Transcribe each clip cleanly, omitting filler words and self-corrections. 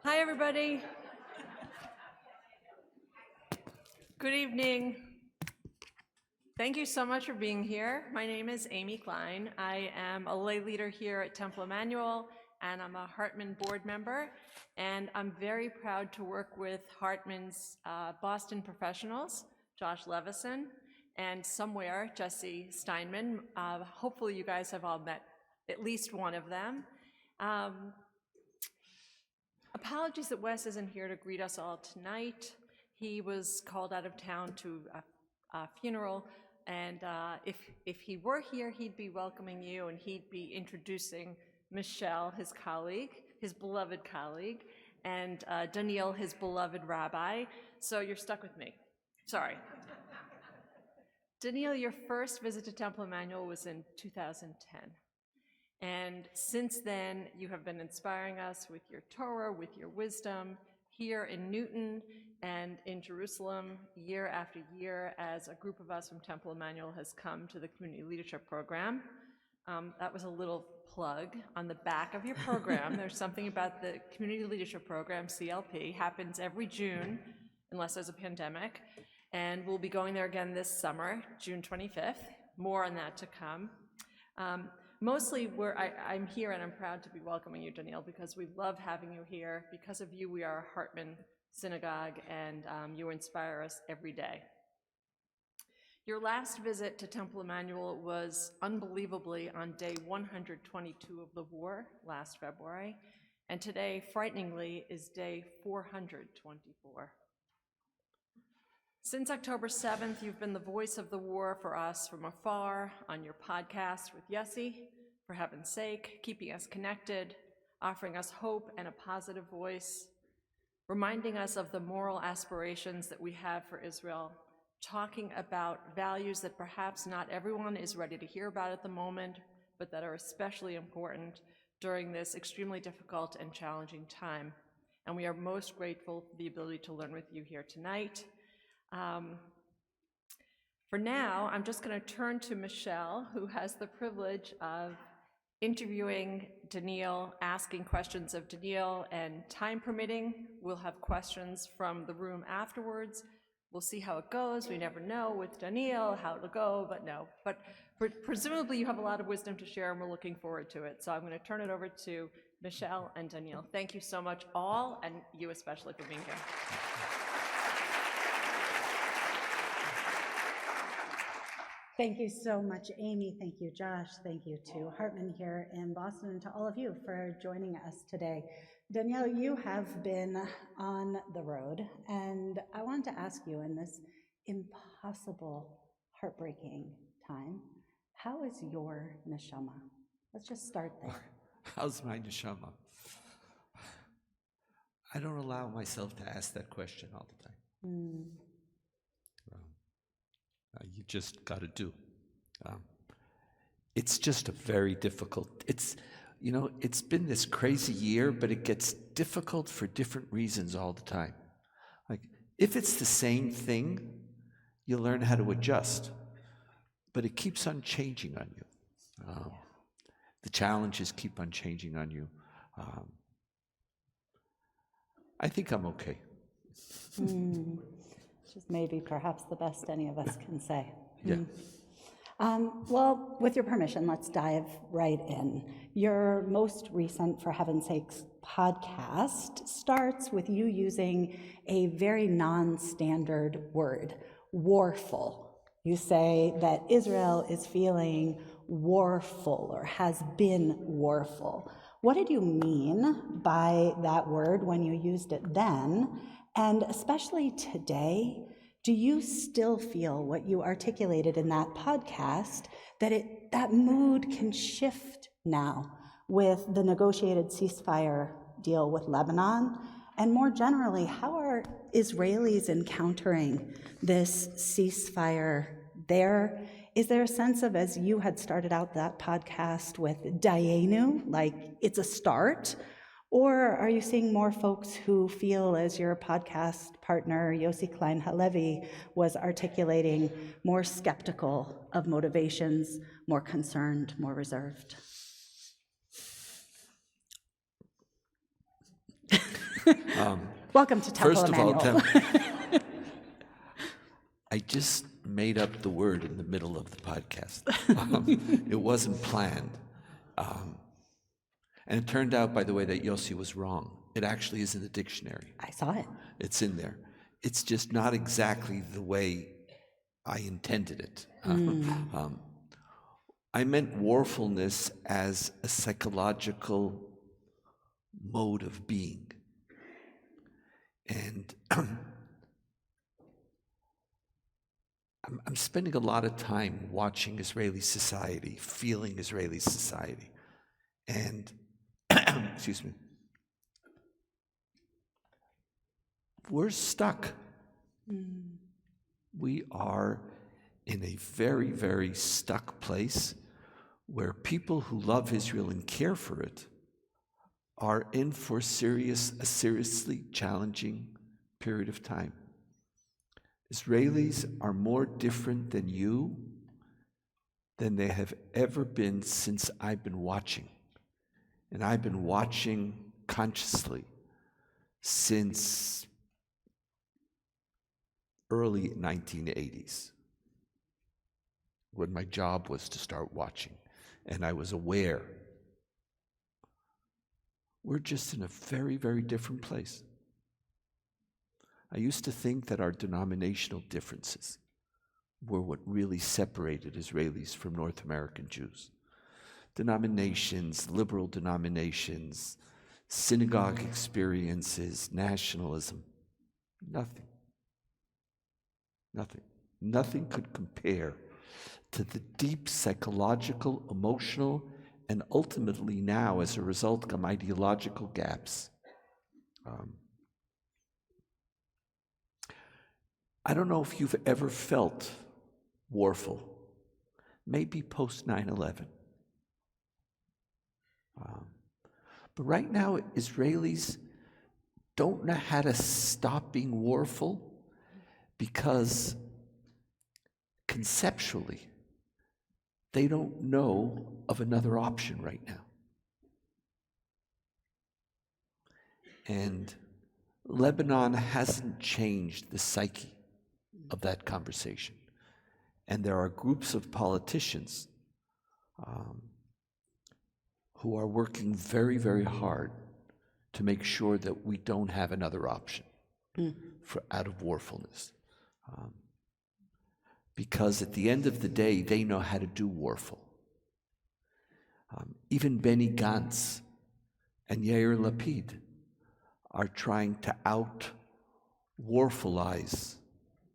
Hi, everybody. Good evening. Thank you so much for being here. My name is Amy Klein. I am a lay leader here at Temple Emmanuel, and I'm a Hartman board member. And I'm very proud to work with Hartman's Boston professionals, Josh Levison, and somewhere, Jesse Steinman. Hopefully you guys have all met at least one of them. Apologies that Wes isn't here to greet us all tonight. He was called out of town to a funeral, and if he were here, he'd be welcoming you, and he'd be introducing Michelle, his colleague, his beloved colleague, and Donniel, his beloved rabbi. So you're stuck with me. Sorry. Donniel, your first visit to Temple Emmanuel was in 2010. And since then, you have been inspiring us with your Torah, with your wisdom, here in Newton and in Jerusalem, year after year, as a group of us from Temple Emmanuel has come to the Community Leadership Program. That was a little plug. On the back of your program, there's something about the Community Leadership Program, CLP, happens every June, unless there's a pandemic. And we'll be going there again this summer, June 25th. More on that to come. Mostly I'm here and I'm proud to be welcoming you, Donniel, because we love having you here. Because of you, we are a Hartman synagogue, and you inspire us every day. Your last visit to Temple Emmanuel was unbelievably on day 122 of the war last February, and today, frighteningly, is day 424. Since October 7th, you've been the voice of the war for us from afar on your podcast with Yessi, for heaven's sake, keeping us connected, offering us hope and a positive voice, reminding us of the moral aspirations that we have for Israel, talking about values that perhaps not everyone is ready to hear about at the moment, but that are especially important during this extremely difficult and challenging time. And we are most grateful for the ability to learn with you here tonight. For now, I'm just going to turn to Michelle, who has the privilege of interviewing Donniel, asking questions of Donniel, and time permitting, we'll have questions from the room afterwards. We'll see how it goes. We never know with Donniel how it'll go, but no. But presumably you have a lot of wisdom to share, and we're looking forward to it. So I'm going to turn it over to Michelle and Donniel. Thank you so much, all, and you especially for being here. Thank you so much, Amy. Thank you, Josh. Thank you to Hartman here in Boston, and to all of you for joining us today. Donniel, you have been on the road, and I wanted to ask you, in this impossible, heartbreaking time, how is your neshama? Let's just start there. How's my neshama? I don't allow myself to ask that question all the time. You just got to do. It's just a very difficult, it's been this crazy year, but it gets difficult for different reasons all the time. Like, if it's the same thing, you learn how to adjust, but it keeps on changing on you. The challenges keep on changing on you. I think I'm okay. Which is maybe perhaps the best any of us can say. Yeah. Well, with your permission, let's dive right in. Your most recent, for heaven's sakes, podcast starts with you using a very non-standard word, warful. You say that Israel is feeling warful or has been warful. What did you mean by that word when you used it then? And especially today, do you still feel what you articulated in that podcast, that mood can shift now with the negotiated ceasefire deal with Lebanon? And more generally, how are Israelis encountering this ceasefire there? Is there a sense of, as you had started out that podcast with Dayenu, like it's a start? Or are you seeing more folks who feel, as your podcast partner, Yossi Klein Halevi, was articulating, more skeptical of motivations, more concerned, more reserved? Welcome to Temple First of all, Emmanuel. I just made up the word in the middle of the podcast. It wasn't planned. And it turned out, by the way, that Yossi was wrong. It actually is in the dictionary. I saw it. It's in there. It's just not exactly the way I intended it. I meant warfulness as a psychological mode of being. And I'm spending a lot of time watching Israeli society, feeling Israeli society. And, excuse me, we're stuck. We are in a very, very stuck place where people who love Israel and care for it are in for a seriously challenging period of time. Israelis are more different than you than they have ever been since I've been watching. And I've been watching consciously since early 1980s, when my job was to start watching, and I was aware. We're just in a very, very different place. I used to think that our denominational differences were what really separated Israelis from North American Jews. Denominations, liberal denominations, synagogue experiences, nationalism, nothing. Nothing. Nothing could compare to the deep psychological, emotional, and ultimately now, as a result, come ideological gaps. I don't know if you've ever felt warful, maybe post 9/11. But right now, Israelis don't know how to stop being warful because conceptually, they don't know of another option right now. And Lebanon hasn't changed the psyche of that conversation. And there are groups of politicians who are working very, very hard to make sure that we don't have another option out of warfulness. Because at the end of the day, they know how to do warful. Even Benny Gantz and Yair Lapid are trying to out-warfulize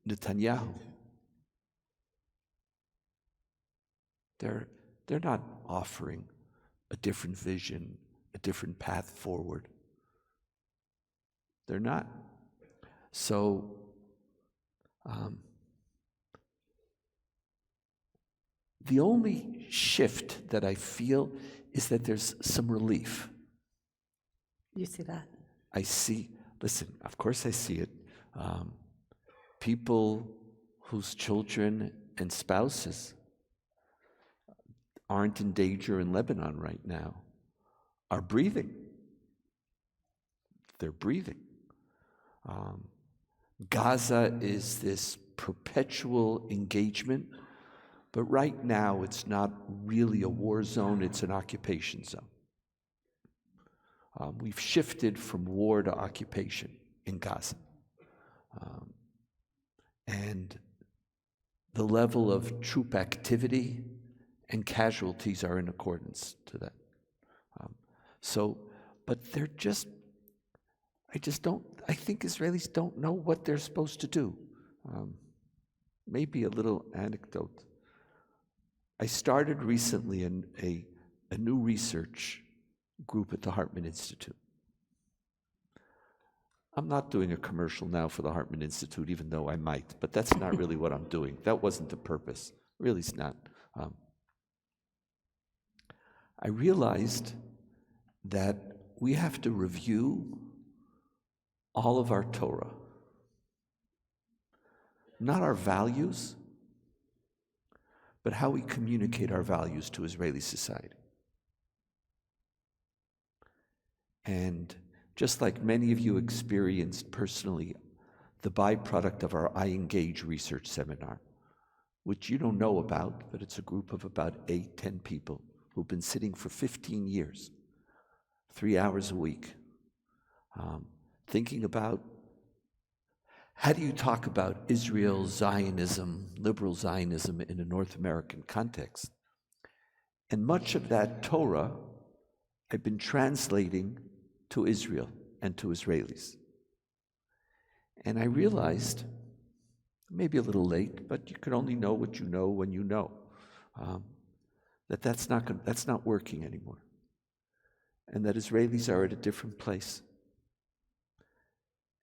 Netanyahu. They're not offering a different vision, a different path forward. They're not. So, the only shift that I feel is that there's some relief. You see that? I see, listen, of course I see it. People whose children and spouses aren't in danger in Lebanon right now are breathing. They're breathing. Gaza is this perpetual engagement, but right now it's not really a war zone, it's an occupation zone. We've shifted from war to occupation in Gaza. And the level of troop activity and casualties are in accordance to that. But I think Israelis don't know what they're supposed to do. Maybe a little anecdote. I started recently a new research group at the Hartman Institute. I'm not doing a commercial now for the Hartman Institute, even though I might, but that's not really what I'm doing. That wasn't the purpose. Really, it's not. I realized that we have to review all of our Torah. Not our values, but how we communicate our values to Israeli society. And just like many of you experienced personally the byproduct of our I Engage research seminar, which you don't know about, but it's a group of about 8-10 people who've been sitting for 15 years, 3 hours a week, thinking about how do you talk about Israel, Zionism, liberal Zionism in a North American context. And much of that Torah I've been translating to Israel and to Israelis. And I realized, maybe a little late, but you can only know what you know when you know, that's not working anymore. And that Israelis are at a different place.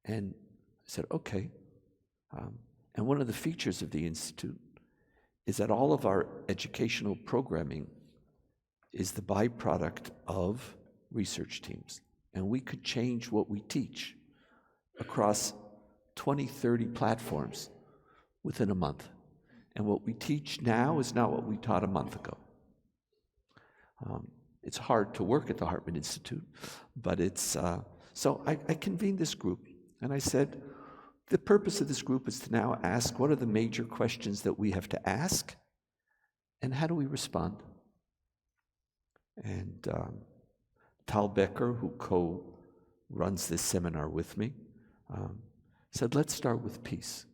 And I said, okay. And one of the features of the Institute is that all of our educational programming is the byproduct of research teams. And we could change what we teach across 20, 30 platforms within a month. And what we teach now is not what we taught a month ago. It's hard to work at the Hartman Institute, but it's, so I convened this group, and I said, the purpose of this group is to now ask, what are the major questions that we have to ask, and how do we respond? And Tal Becker, who co-runs this seminar with me, said, let's start with peace.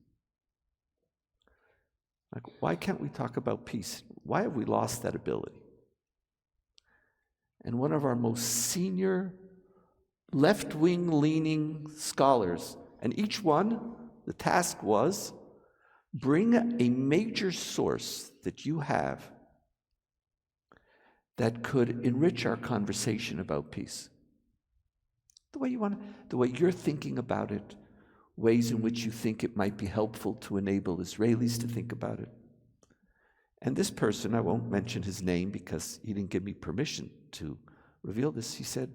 Like, why can't we talk about peace? Why have we lost that ability? And one of our most senior left-wing leaning scholars, and each one, the task was, bring a major source that you have that could enrich our conversation about peace. The way you want, the way you're thinking about it, ways in which you think it might be helpful to enable Israelis to think about it. And this person, I won't mention his name because he didn't give me permission to reveal this, he said,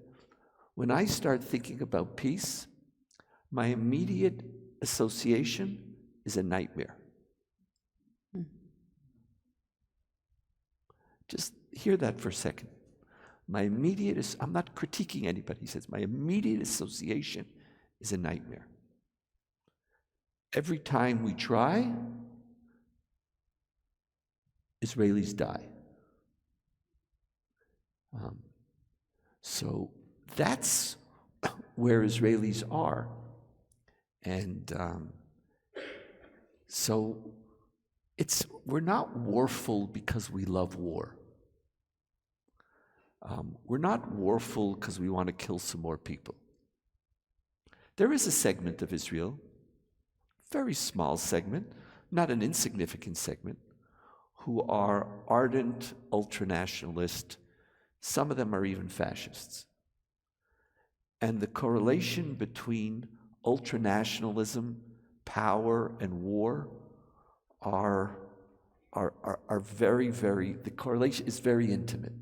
when I start thinking about peace, my immediate association is a nightmare. Just hear that for a second. I'm not critiquing anybody, he says, my immediate association is a nightmare. Every time we try, Israelis die. So that's where Israelis are. And so we're not warful because we love war. We're not warful because we want to kill some more people. There is a segment of Israel, very small segment, not an insignificant segment, who are ardent ultranationalists. Some of them are even fascists. And the correlation between ultranationalism, power, and war are very, very, the correlation is very intimate.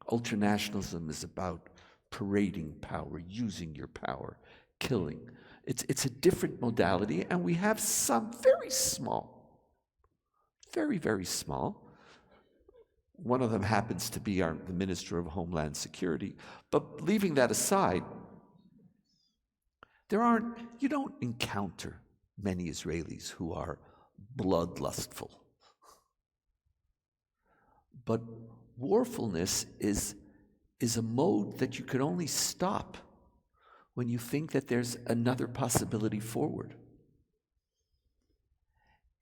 Ultranationalism is about parading power, using your power, killing. It's a different modality, and we have some very small, very, very small. One of them happens to be the Minister of Homeland Security. But leaving that aside, you don't encounter many Israelis who are bloodlustful. But warfulness is a mode that you can only stop when you think that there's another possibility forward.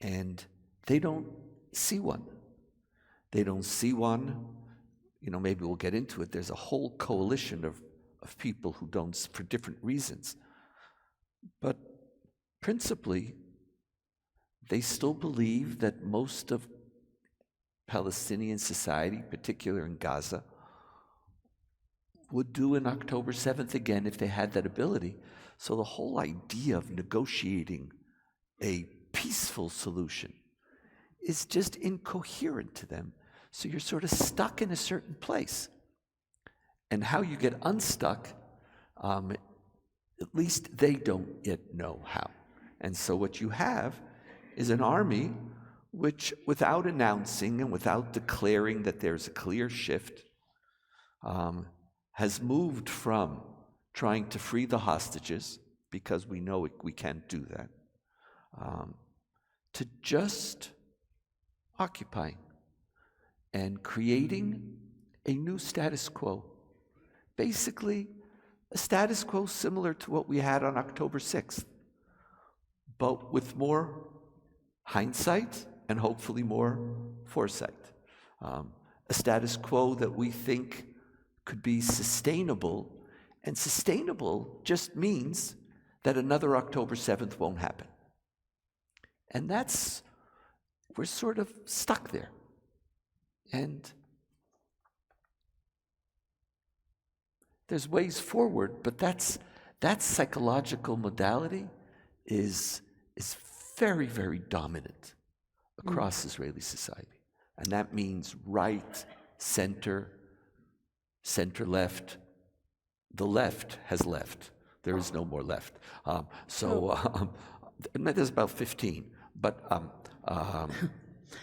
And they don't see one. They don't see one. Maybe we'll get into it. There's a whole coalition of people who don't, for different reasons. But principally, they still believe that most of Palestinian society, particularly in Gaza, would do an October 7th again if they had that ability. So the whole idea of negotiating a peaceful solution is just incoherent to them. So you're sort of stuck in a certain place. And how you get unstuck, at least they don't yet know how. And so what you have is an army which, without announcing and without declaring that there's a clear shift, has moved from trying to free the hostages, because we know we can't do that, to just occupying and creating a new status quo. Basically, a status quo similar to what we had on October 6th, but with more hindsight and hopefully more foresight. A status quo that we think could be sustainable, and sustainable just means that another October 7th won't happen. And we're sort of stuck there. And there's ways forward, but that psychological modality is very, very dominant across Israeli society. And that means right, center, center-left. The left has left. There is no more left. There's about 15. But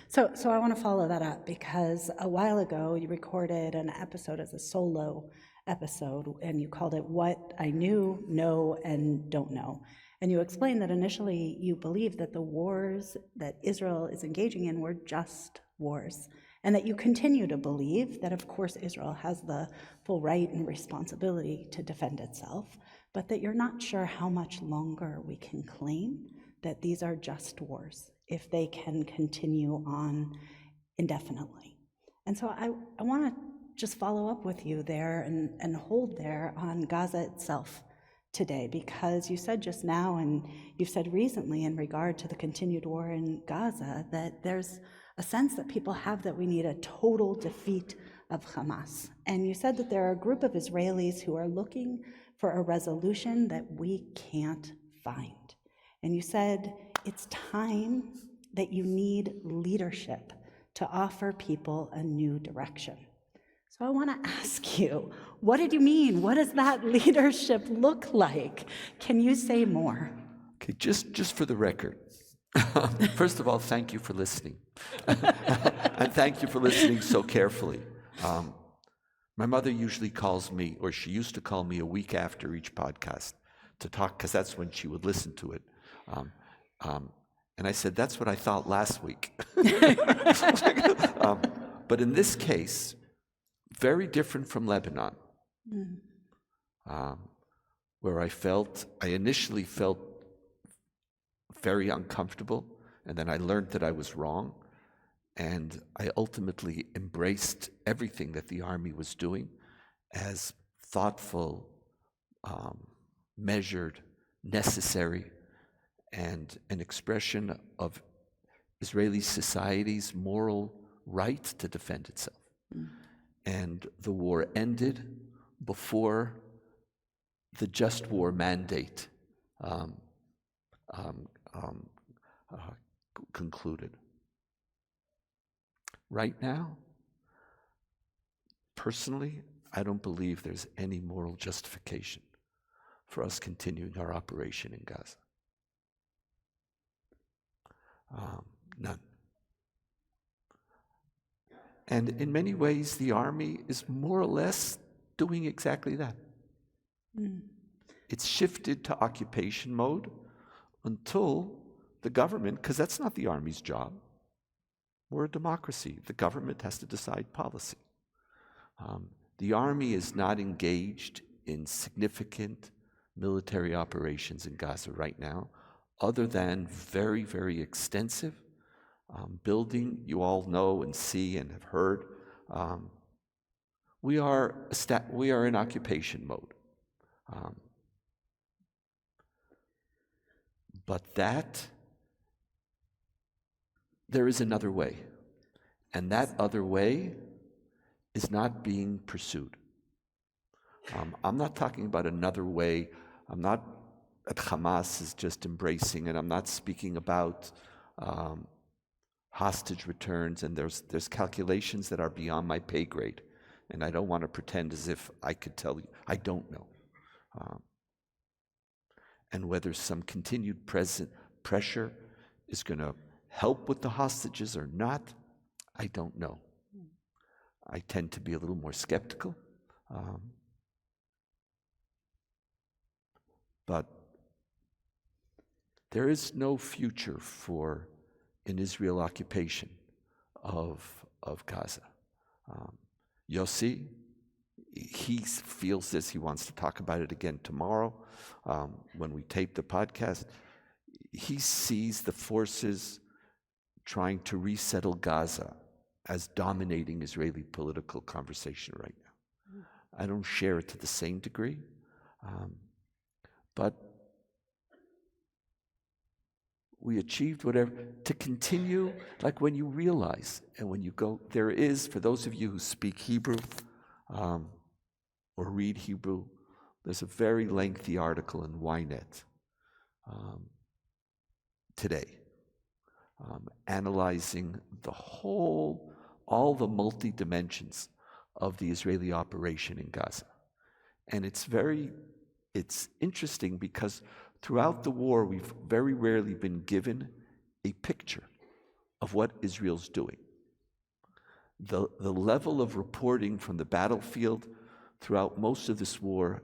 So I want to follow that up, because a while ago you recorded an episode as a solo episode, and you called it What I Knew, Know, and Don't Know. And you explained that initially you believed that the wars that Israel is engaging in were just wars, and that you continue to believe that, of course, Israel has the full right and responsibility to defend itself, but that you're not sure how much longer we can claim that these are just wars if they can continue on indefinitely. And so I want to just follow up with you there and hold there on Gaza itself today, because you said just now, and you've said recently in regard to the continued war in Gaza, that there's a sense that people have that we need a total defeat of Hamas. And you said that there are a group of Israelis who are looking for a resolution that we can't find. And you said it's time that you need leadership to offer people a new direction. So I want to ask you, what did you mean? What does that leadership look like? Can you say more? Okay, just for the record, first of all, thank you for listening. And thank you for listening so carefully. My mother usually calls me, or she used to call me a week after each podcast to talk, because that's when she would listen to it. And I said, that's what I thought last week. But in this case, very different from Lebanon, where I initially felt very uncomfortable, and then I learned that I was wrong, and I ultimately embraced everything that the army was doing as thoughtful, measured, necessary, and an expression of Israeli society's moral right to defend itself. And the war ended before the just war mandate concluded. Right now, personally, I don't believe there's any moral justification for us continuing our operation in Gaza. None. And in many ways, the army is more or less doing exactly that. It's shifted to occupation mode until the government, because that's not the army's job. We're a democracy. The government has to decide policy. The army is not engaged in significant military operations in Gaza right now, other than very, very extensive building. You all know and see and have heard. We are in occupation mode. But there is another way. And that other way is not being pursued. I'm not talking about another way. I'm not that Hamas is just embracing, and I'm not speaking about hostage returns, and there's calculations that are beyond my pay grade, and I don't want to pretend as if I could tell you. I don't know. And whether some continued pressure is going to help with the hostages or not, I don't know. I tend to be a little more skeptical. But there is no future for an Israel occupation of Gaza. Yossi, he feels this. He wants to talk about it again tomorrow when we tape the podcast. He sees the forces trying to resettle Gaza as dominating Israeli political conversation right now. I don't share it to the same degree, but we achieved whatever, to continue, like when you realize, and when you go, there is, for those of you who speak Hebrew or read Hebrew, there's a very lengthy article in Ynet today, analyzing all the multi-dimensions of the Israeli operation in Gaza. And it's interesting because throughout the war, we've very rarely been given a picture of what Israel's doing. The level of reporting from the battlefield throughout most of this war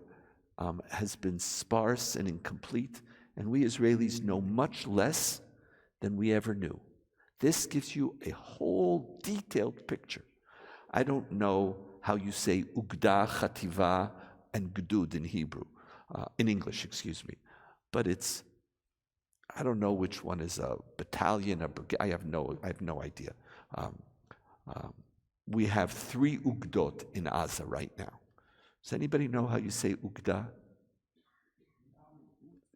has been sparse and incomplete, and we Israelis know much less than we ever knew. This gives you a whole detailed picture. I don't know how you say ugda, chativa, and gdud in Hebrew, in English, excuse me. But I don't know which one is a battalion, a brigade. I have no idea. We have 3 ugdot in Gaza right now. Does anybody know how you say ugda?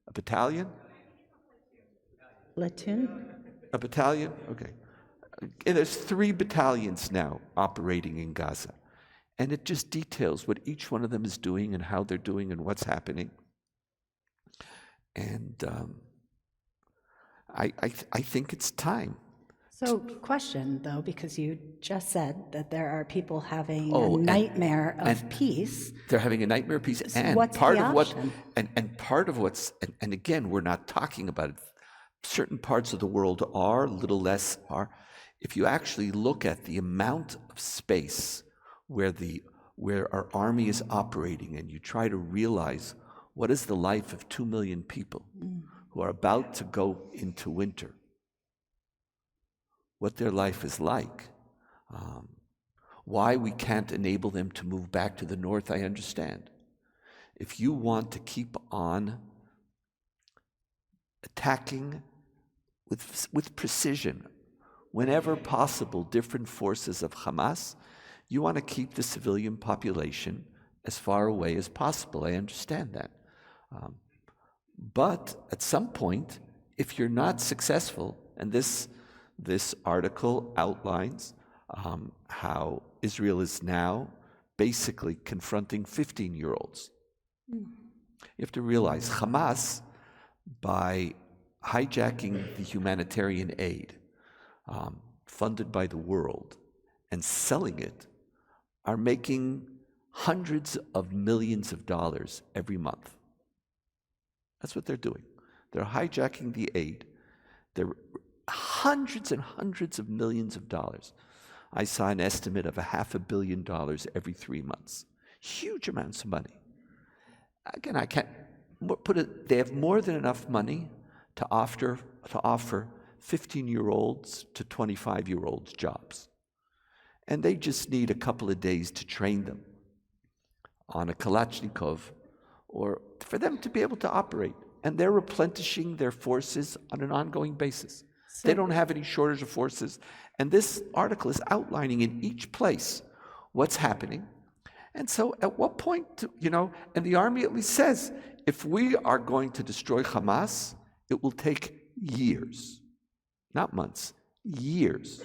A battalion? Platoon? A battalion? Okay. And there's 3 battalions now operating in Gaza. And it just details what each one of them is doing and how they're doing and what's happening. And I think it's time. So, question though, because you just said that there are people having a nightmare of peace. They're having a nightmare of peace, and what's part the of what, option? and part of what's, and again, we're not talking about it. Certain parts of the world are, a little less are. If you actually look at the amount of space where our army is operating, and you try to realize what is the life of 2 million people who are about to go into winter, what their life is like, why we can't enable them to move back to the north, I understand. If you want to keep on attacking with precision, whenever possible, different forces of Hamas, you want to keep the civilian population as far away as possible. I understand that. But at some point, if you're not successful, and this article outlines how Israel is now basically confronting 15-year-olds. You have to realize Hamas, by hijacking the humanitarian aid funded by the world and selling it, are making hundreds of millions of dollars every month. That's what they're doing. They're hijacking the aid. They're hundreds and hundreds of millions of dollars. I saw an estimate of $500 million every 3 months. Huge amounts of money. Again, I can't put it, they have more than enough money to offer 15-year-olds to 25-year-olds jobs. And they just need a couple of days to train them on a Kalashnikov, or for them to be able to operate. And they're replenishing their forces on an ongoing basis. They don't have any shortage of forces. And this article is outlining in each place what's happening. And so at what point, and the army at least says, if we are going to destroy Hamas, it will take years, not months, years.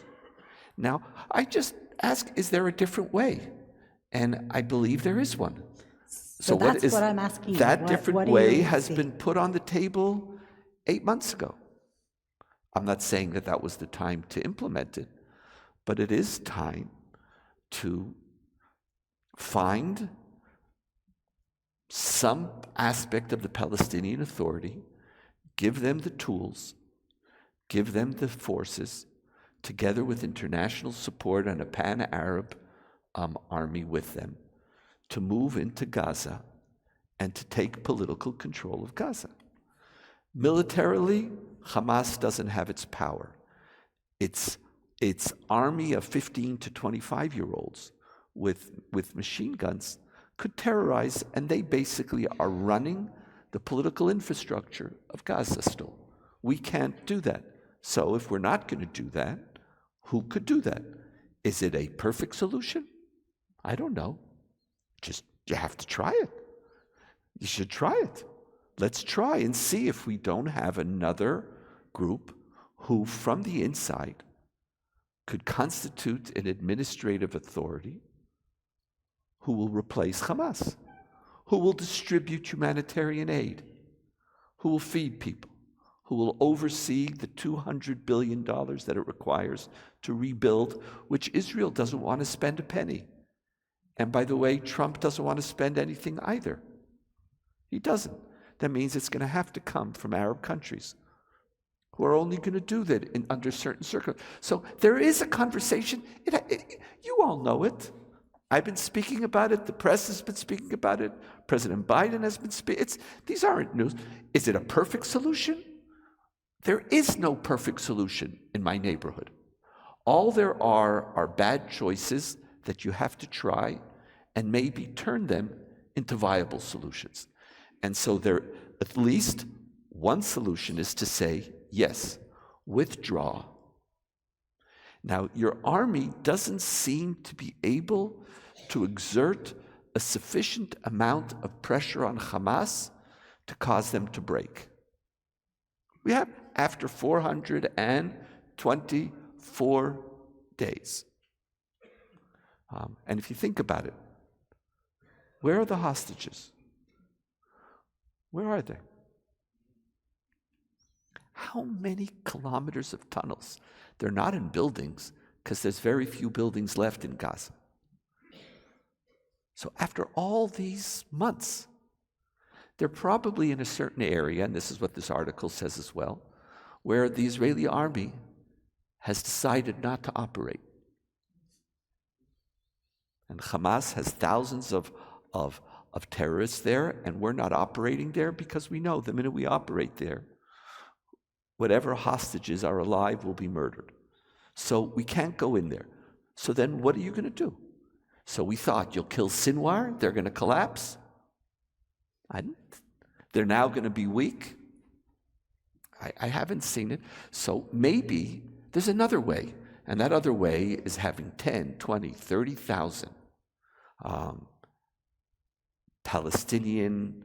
Now, I just ask, is there a different way? And I believe there is one. So that's what I'm asking you. That different way has see? been put on the table 8 months ago. I'm not saying that was the time to implement it, but it is time to find some aspect of the Palestinian Authority, give them the tools, give them the forces, together with international support and a pan-Arab army with them, to move into Gaza and to take political control of Gaza. Militarily, Hamas doesn't have its power. Its army of 15 to 25-year-olds with machine guns could terrorize, and they basically are running the political infrastructure of Gaza still. We can't do that. So if we're not going to do that, who could do that? Is it a perfect solution? I don't know. Just, you have to try it. You should try it. Let's try and see if we don't have another group who, from the inside, could constitute an administrative authority who will replace Hamas, who will distribute humanitarian aid, who will feed people, who will oversee the $200 billion that it requires to rebuild, which Israel doesn't want to spend a penny. And by the way, Trump doesn't want to spend anything either. He doesn't. That means it's going to have to come from Arab countries who are only going to do that under certain circumstances. So there is a conversation. You all know it. I've been speaking about it. The press has been speaking about it. President Biden has been speaking. These aren't news. Is it a perfect solution? There is no perfect solution in my neighborhood. All there are bad choices that you have to try and maybe turn them into viable solutions. And so there, at least one solution is to say, yes, withdraw. Now, your army doesn't seem to be able to exert a sufficient amount of pressure on Hamas to cause them to break. We have, after 424 days. And if you think about it, where are the hostages? Where are they? How many kilometers of tunnels? They're not in buildings because there's very few buildings left in Gaza. So after all these months, they're probably in a certain area, and this is what this article says as well, where the Israeli army has decided not to operate. And Hamas has thousands of terrorists there, and we're not operating there because we know the minute we operate there, whatever hostages are alive will be murdered. So we can't go in there. So then what are you going to do? So we thought, you'll kill Sinwar, they're going to collapse. They're now going to be weak. I haven't seen it. So maybe there's another way, and that other way is having 10, 20, 30,000 Palestinian,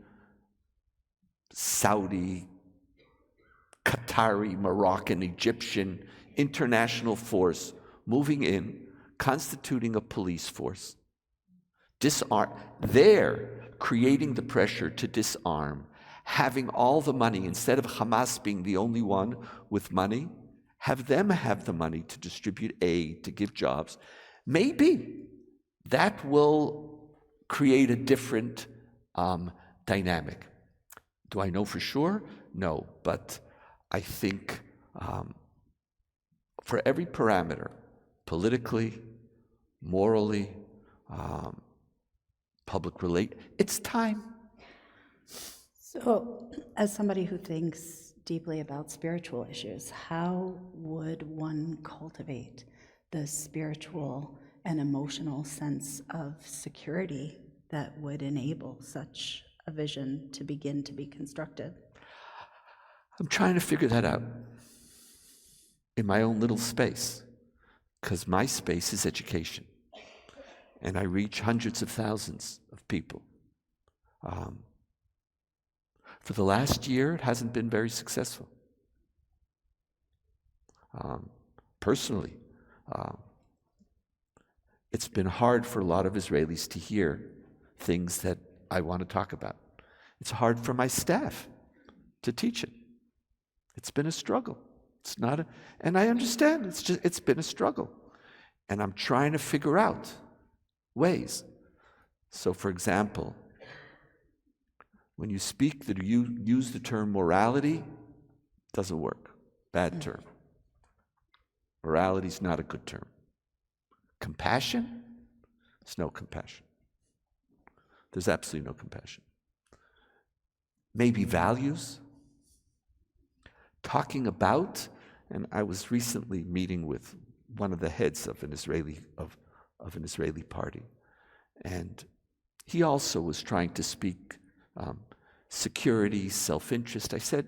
Saudi, Qatari, Moroccan, Egyptian, international force moving in, constituting a police force. Disarm. They're creating the pressure to disarm, having all the money, instead of Hamas being the only one with money, have them have the money to distribute aid, to give jobs. Maybe that will create a different dynamic. Do I know for sure? No, but I think for every parameter, politically, morally, public relate, it's time. So, as somebody who thinks deeply about spiritual issues, how would one cultivate the spiritual and emotional sense of security that would enable such a vision to begin to be constructed? I'm trying to figure that out in my own little space, because my space is education, and I reach hundreds of thousands of people. For the last year, it hasn't been very successful. Personally, it's been hard for a lot of Israelis to hear things that I want to talk about. It's hard for my staff to teach it. It's been a struggle. It's not and I understand, it's been a struggle. And I'm trying to figure out ways. So, for example, when you speak, that you use the term morality, it doesn't work. Bad term. Morality is not a good term. Compassion? There's no compassion. There's absolutely no compassion. maybe values, talking about, and I was recently meeting with one of the heads of an Israeli party, and he also was trying to speak security, self-interest. I said,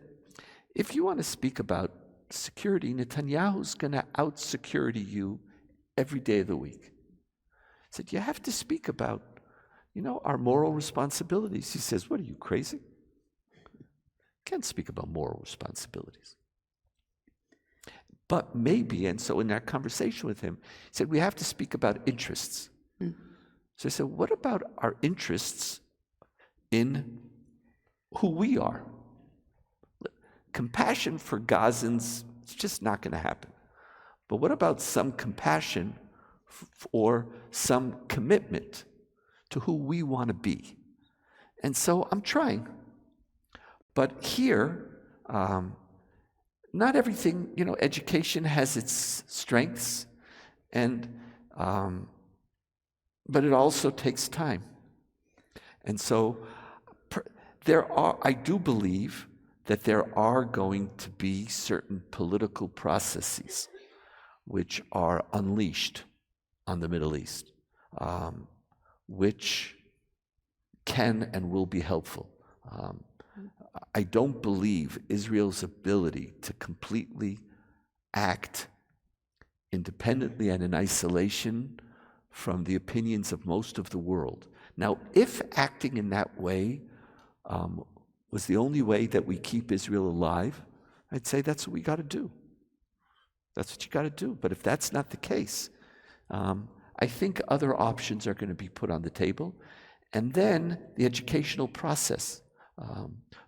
if you want to speak about security, Netanyahu's going to out-security you every day of the week. I said, you have to speak about, our moral responsibilities. He says, what are you, crazy? Can't speak about moral responsibilities. But maybe, and so in that conversation with him, he said, we have to speak about interests. So I said, what about our interests in who we are? Compassion for Gazans, it's just not going to happen. But what about some compassion or some commitment to who we want to be? And so I'm trying. But here, not everything, education has its strengths, and but it also takes time. And so I do believe that there are going to be certain political processes which are unleashed on the Middle East, which can and will be helpful. I don't believe Israel's ability to completely act independently and in isolation from the opinions of most of the world. Now, if acting in that way was the only way that we keep Israel alive, I'd say that's what we got to do. That's what you got to do. But if that's not the case, I think other options are going to be put on the table. And then the educational process.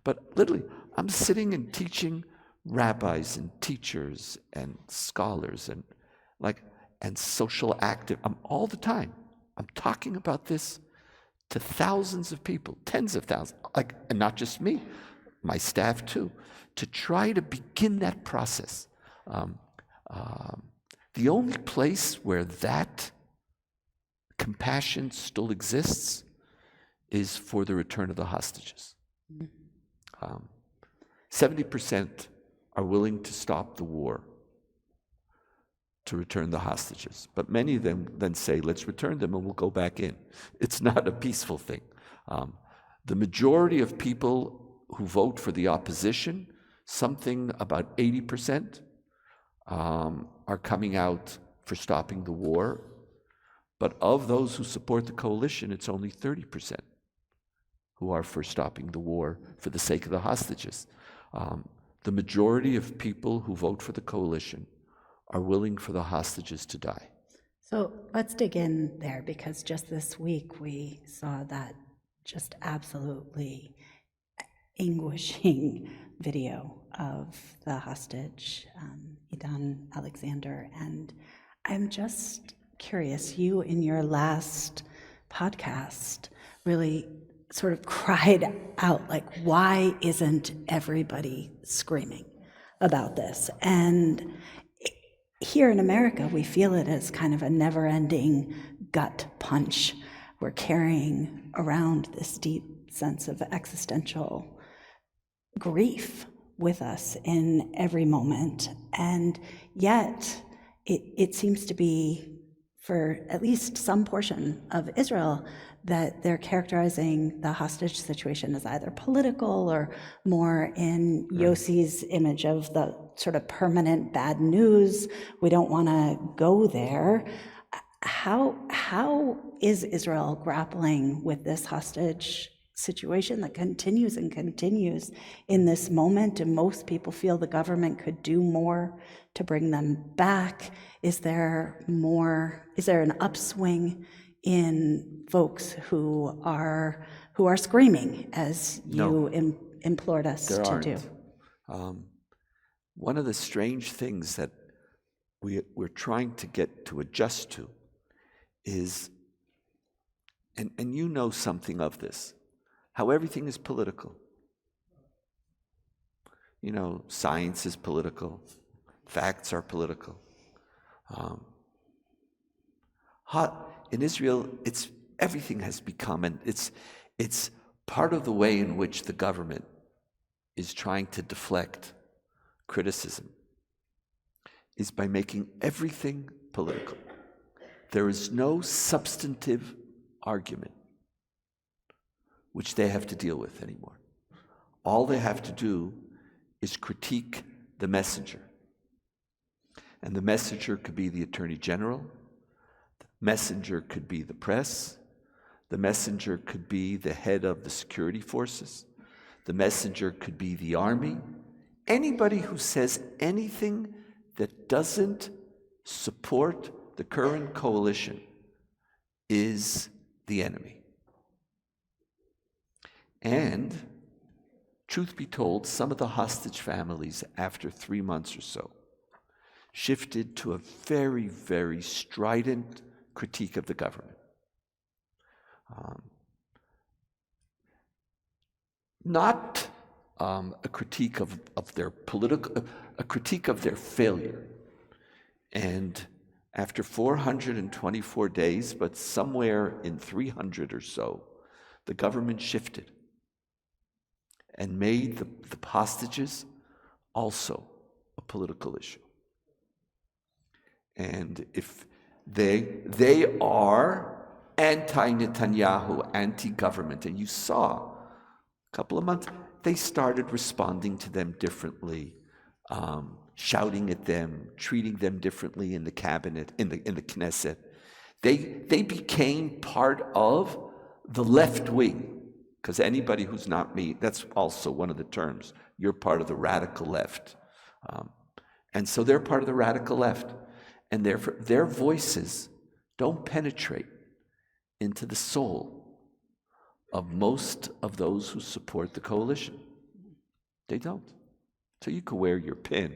But literally, I'm sitting and teaching rabbis and teachers and scholars and social active. All the time. I'm talking about this to thousands of people, tens of thousands, and not just me, my staff too, to try to begin that process. The only place where that compassion still exists is for the return of the hostages. 70% are willing to stop the war to return the hostages. But many of them then say, let's return them and we'll go back in. It's not a peaceful thing. The majority of people who vote for the opposition, something about 80%, are coming out for stopping the war. But of those who support the coalition, it's only 30% who are for stopping the war for the sake of the hostages. The majority of people who vote for the coalition are willing for the hostages to die. So let's dig in there, because just this week we saw that just absolutely anguishing video of the hostage, Idan Alexander. And I'm just curious, you in your last podcast really sort of cried out, why isn't everybody screaming about this? And here in America, we feel it as kind of a never-ending gut punch. We're carrying around this deep sense of existential grief with us in every moment. And yet, it seems to be, for at least some portion of Israel, that they're characterizing the hostage situation as either political or more in Yossi's image of the sort of permanent bad news. We don't want to go there. How is Israel grappling with this hostage situation that continues and continues in this moment? And most people feel the government could do more to bring them back. Is there an upswing in folks who are screaming, as you implored us to do? One of the strange things that we're trying to get to adjust to is, and you know something of this, how everything is political. Science is political, facts are political. In Israel, everything has become, and it's part of the way in which the government is trying to deflect criticism is by making everything political. There is no substantive argument which they have to deal with anymore. All they have to do is critique the messenger. And the messenger could be the Attorney General, the messenger could be the press, the messenger could be the head of the security forces, the messenger could be the army. Anybody who says anything that doesn't support the current coalition is the enemy. And, truth be told, some of the hostage families, after 3 months or so, shifted to a very, very strident critique of the government. Not a critique of their political, a critique of their failure. And after 424 days, but somewhere in 300 or so, the government shifted and made the hostages also a political issue. And if they are anti-Netanyahu, anti-government, and you saw a couple of months, they started responding to them differently, shouting at them, treating them differently in the cabinet, in the Knesset. They became part of the left wing, because anybody who's not me, that's also one of the terms. You're part of the radical left. And so they're part of the radical left. And therefore, their voices don't penetrate into the soul of most of those who support the coalition. They don't. So you can wear your pin,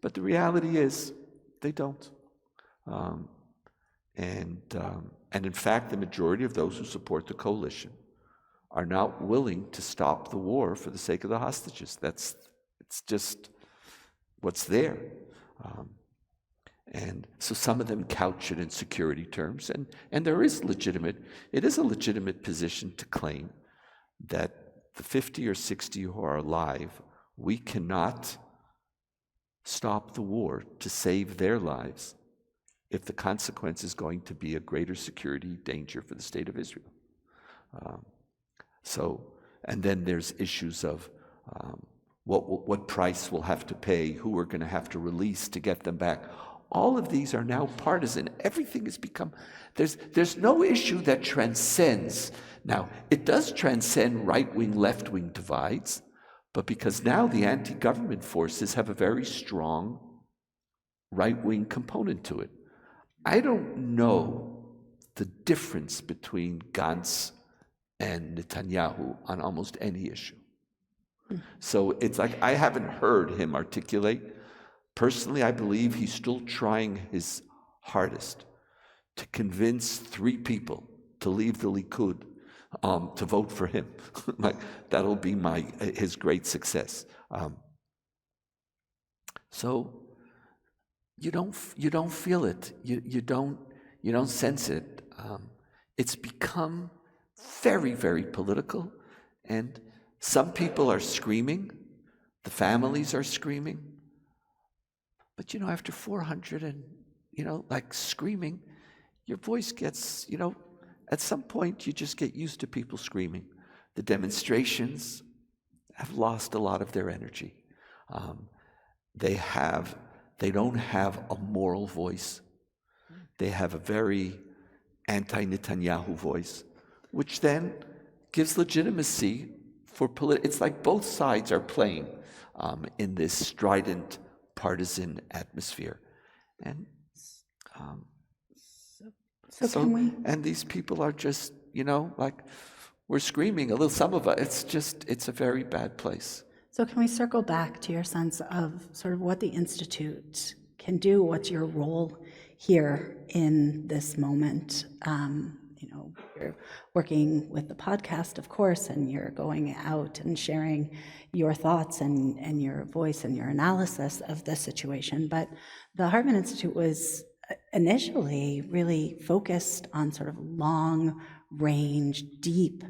but the reality is they don't. And in fact, the majority of those who support the coalition are not willing to stop the war for the sake of the hostages. It's just what's there. And so some of them couch it in security terms, and it is a legitimate position to claim that the 50 or 60 who are alive, we cannot stop the war to save their lives if the consequence is going to be a greater security danger for the state of Israel. And then there's issues of what price we'll have to pay, who we're going to have to release to get them back. All of these are now partisan. Everything has become, there's no issue that transcends. Now, it does transcend right-wing, left-wing divides, but because now the anti-government forces have a very strong right-wing component to it. I don't know the difference between Gantz and Netanyahu on almost any issue. So it's like I haven't heard him articulate. Personally, I believe he's still trying his hardest to convince 3 people to leave the Likud to vote for him. That'll be his great success. So you don't feel it. You don't sense it. It's become very, very political, and some people are screaming. The families are screaming. But after 400 and screaming, your voice gets, at some point you just get used to people screaming. The demonstrations have lost a lot of their energy. They don't have a moral voice. They have a very anti-Netanyahu voice, which then gives legitimacy for it's like both sides are playing in this strident partisan atmosphere. And and these people are just, we're screaming a little, some of us, it's a very bad place. So can we circle back to your sense of sort of what the Institute can do? What's your role here in this moment? You're working with the podcast, of course, and you're going out and sharing your thoughts and your voice and your analysis of the situation. But the Hartman Institute was initially really focused on sort of long-range, deep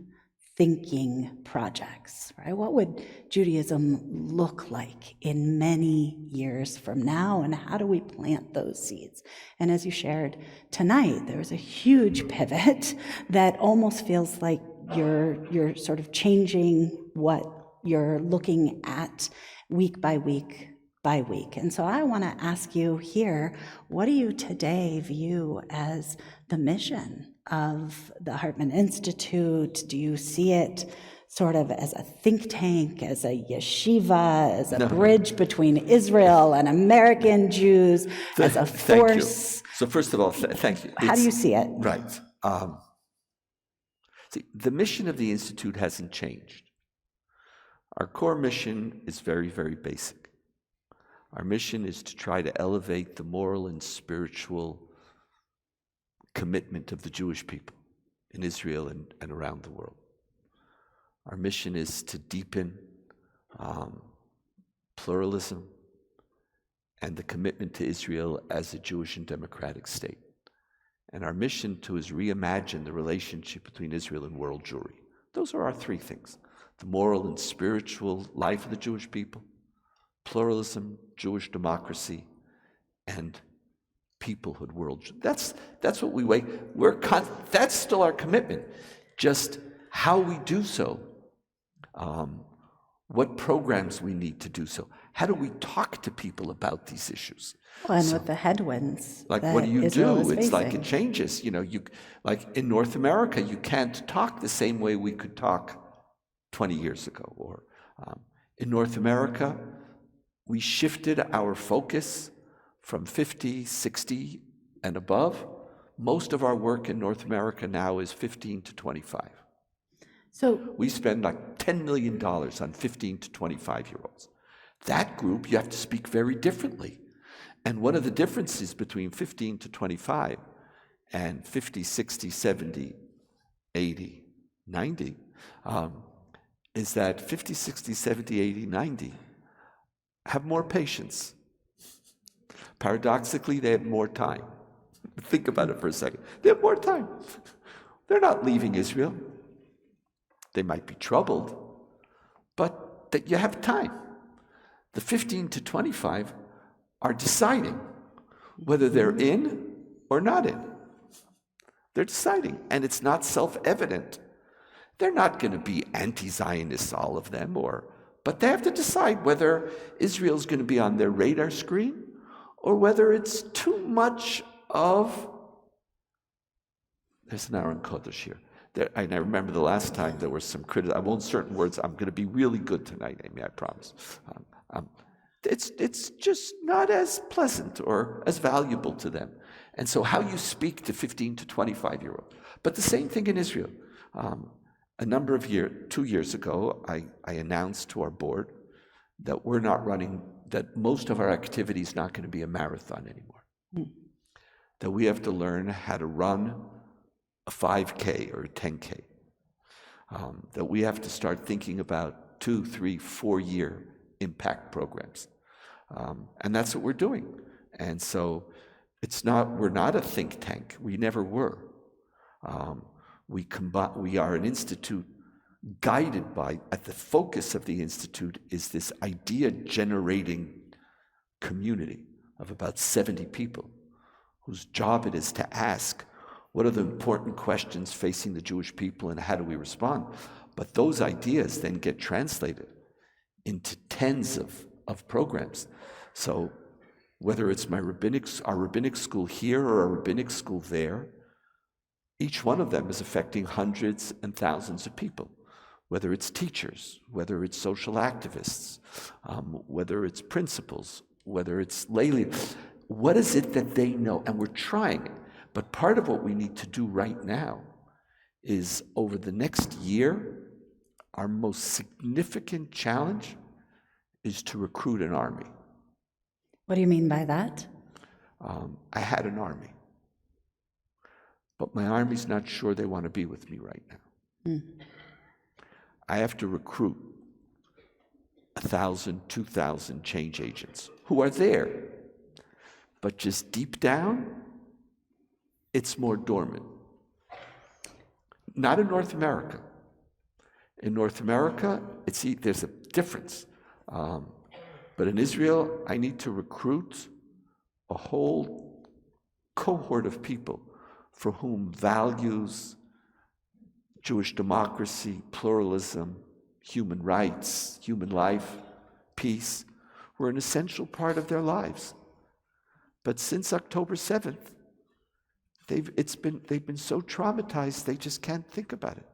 thinking projects, right? What would Judaism look like in many years from now, and how do we plant those seeds? And as you shared tonight, there was a huge pivot that almost feels like you're sort of changing what you're looking at week by week by week. And so I want to ask you here, what do you today view as the mission of the Hartman Institute? Do you see it sort of as a think tank, as a yeshiva, as a bridge between Israel and American Jews, as a force? Thank you. So first of all, thank you. How do you see it? Right. See, the mission of the Institute hasn't changed. Our core mission is very, very basic. Our mission is to try to elevate the moral and spiritual commitment of the Jewish people in Israel and around the world. Our mission is to deepen pluralism and the commitment to Israel as a Jewish and democratic state. And our mission is reimagine the relationship between Israel and world Jewry. Those are our three things: the moral and spiritual life of the Jewish people, pluralism, Jewish democracy, and peoplehood world. That's what we wait. That's still our commitment. Just how we do so, what programs we need to do so. How do we talk to people about these issues? Well, and with the headwinds, like what do you do? It's like it changes. You like in North America, you can't talk the same way we could talk 20 years ago. Or in North America, we shifted our focus from 50, 60, and above. Most of our work in North America now is 15 to 25. So we spend like $10 million on 15 to 25-year-olds. That group, you have to speak very differently. And one of the differences between 15 to 25 and 50, 60, 70, 80, 90 is that 50, 60, 70, 80, 90 have more patience. Paradoxically, they have more time. Think about it for a second. They have more time. They're not leaving Israel. They might be troubled, but that you have time. The 15 to 25 are deciding whether they're in or not in. They're deciding, and it's not self-evident. They're not going to be anti-Zionists, all of them, but they have to decide whether Israel's going to be on their radar screen or whether it's too much of... There's an Aaron Kodesh here. I remember the last time there was some criticism. I won't certain words. I'm going to be really good tonight, Amy, I promise. It's just not as pleasant or as valuable to them. And so how you speak to 15 to 25-year-olds. But the same thing in Israel. A number of 2 years ago, I announced to our board that we're not running, that most of our activity is not going to be a marathon anymore. That we have to learn how to run a 5K or a 10K. That we have to start thinking about 2, 3, 4-year impact programs. And that's what we're doing. And so we're not a think tank. We never were. We are an institute guided by, at the focus of the institute is this idea-generating community of about 70 people whose job it is to ask, what are the important questions facing the Jewish people and how do we respond? But those ideas then get translated into tens of programs. So whether it's our rabbinic school here or our rabbinic school there, each one of them is affecting hundreds and thousands of people, whether it's teachers, whether it's social activists, whether it's principals, whether it's lay leaders. What is it that they know? And we're trying it. But part of what we need to do right now is over the next year, our most significant challenge is to recruit an army. What do you mean by that? I had an army, but my army's not sure they want to be with me right now. I have to recruit 1,000, 2,000 change agents who are there, but just deep down, it's more dormant. Not in North America. In North America, there's a difference. But in Israel, I need to recruit a whole cohort of people for whom values, Jewish democracy, pluralism, human rights, human life, peace, were an essential part of their lives. But since October 7th, they've been so traumatized they just can't think about it.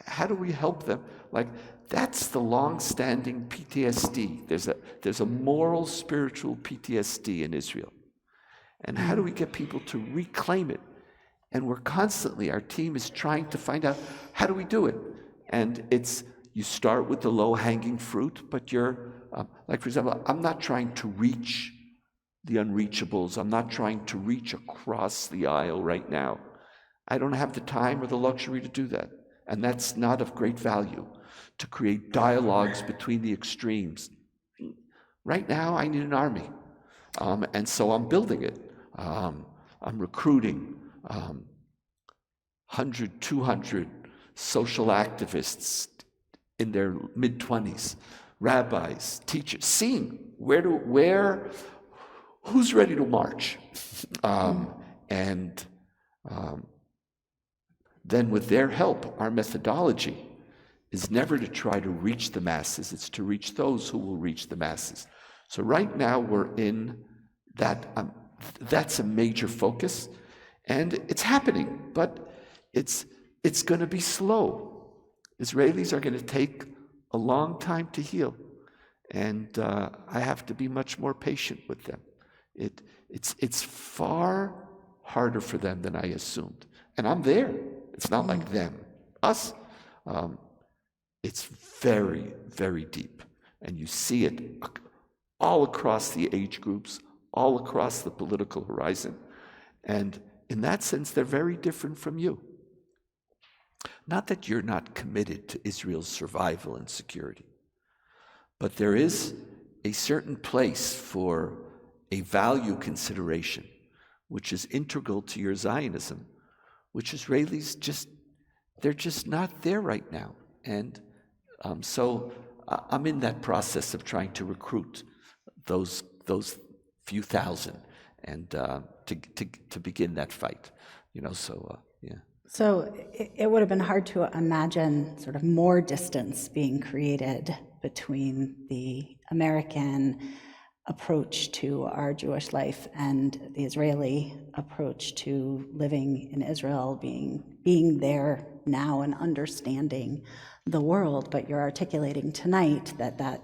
How do we help them? Like, that's the long-standing PTSD. There's a moral, spiritual PTSD in Israel. And how do we get people to reclaim it? And our team is trying to find out, how do we do it? And you start with the low-hanging fruit, but like, for example, I'm not trying to reach the unreachables. I'm not trying to reach across the aisle right now. I don't have the time or the luxury to do that. And that's not of great value, to create dialogues between the extremes. Right now, I need an army. And so I'm building it. I'm recruiting 100, 200 social activists in their mid-20s, rabbis, teachers, seeing who's ready to march. Then with their help, our methodology is never to try to reach the masses, it's to reach those who will reach the masses. So right now we're in that, that's a major focus, and it's happening, but it's going to be slow. Israelis are going to take a long time to heal, and I have to be much more patient with them. It's far harder for them than I assumed, and I'm there. It's not like them. Us, it's very, very deep. And you see it all across the age groups, all across the political horizon. And in that sense, they're very different from you. Not that you're not committed to Israel's survival and security, but there is a certain place for a value consideration, which is integral to your Zionism, which Israelis they're just not there right now. And so I'm in that process of trying to recruit those few thousand and to begin that fight, yeah. So it would have been hard to imagine sort of more distance being created between the American approach to our Jewish life and the Israeli approach to living in Israel, being there now and understanding the world. But you're articulating tonight that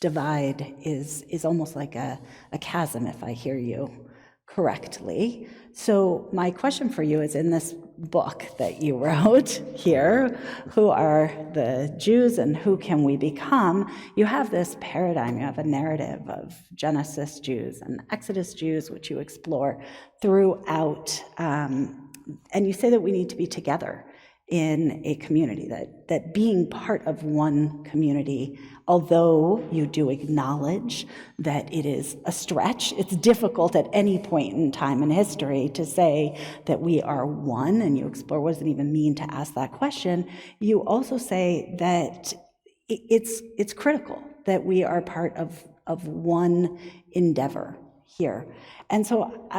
divide is almost like a chasm, if I hear you correctly. So my question for you is, in this book that you wrote here, Who Are the Jews and Who Can We Become? You have this paradigm, you have a narrative of Genesis Jews and Exodus Jews, which you explore throughout, and you say that we need to be together in a community, that being part of one community, although you do acknowledge that it is a stretch, it's difficult at any point in time in history to say that we are one, and you explore what does it even mean to ask that question. You also say that it's critical that we are part of one endeavor here. And so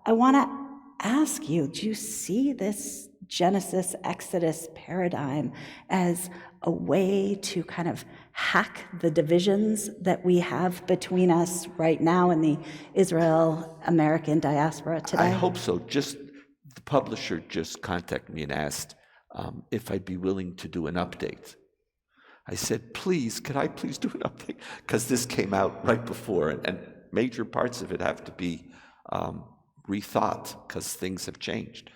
I want to ask you, do you see this Genesis, Exodus paradigm as a way to kind of hack the divisions that we have between us right now in the Israel-American diaspora today? I hope so. The publisher just contacted me and asked if I'd be willing to do an update. I said, could I please do an update? Because this came out right before, and major parts of it have to be rethought because things have changed.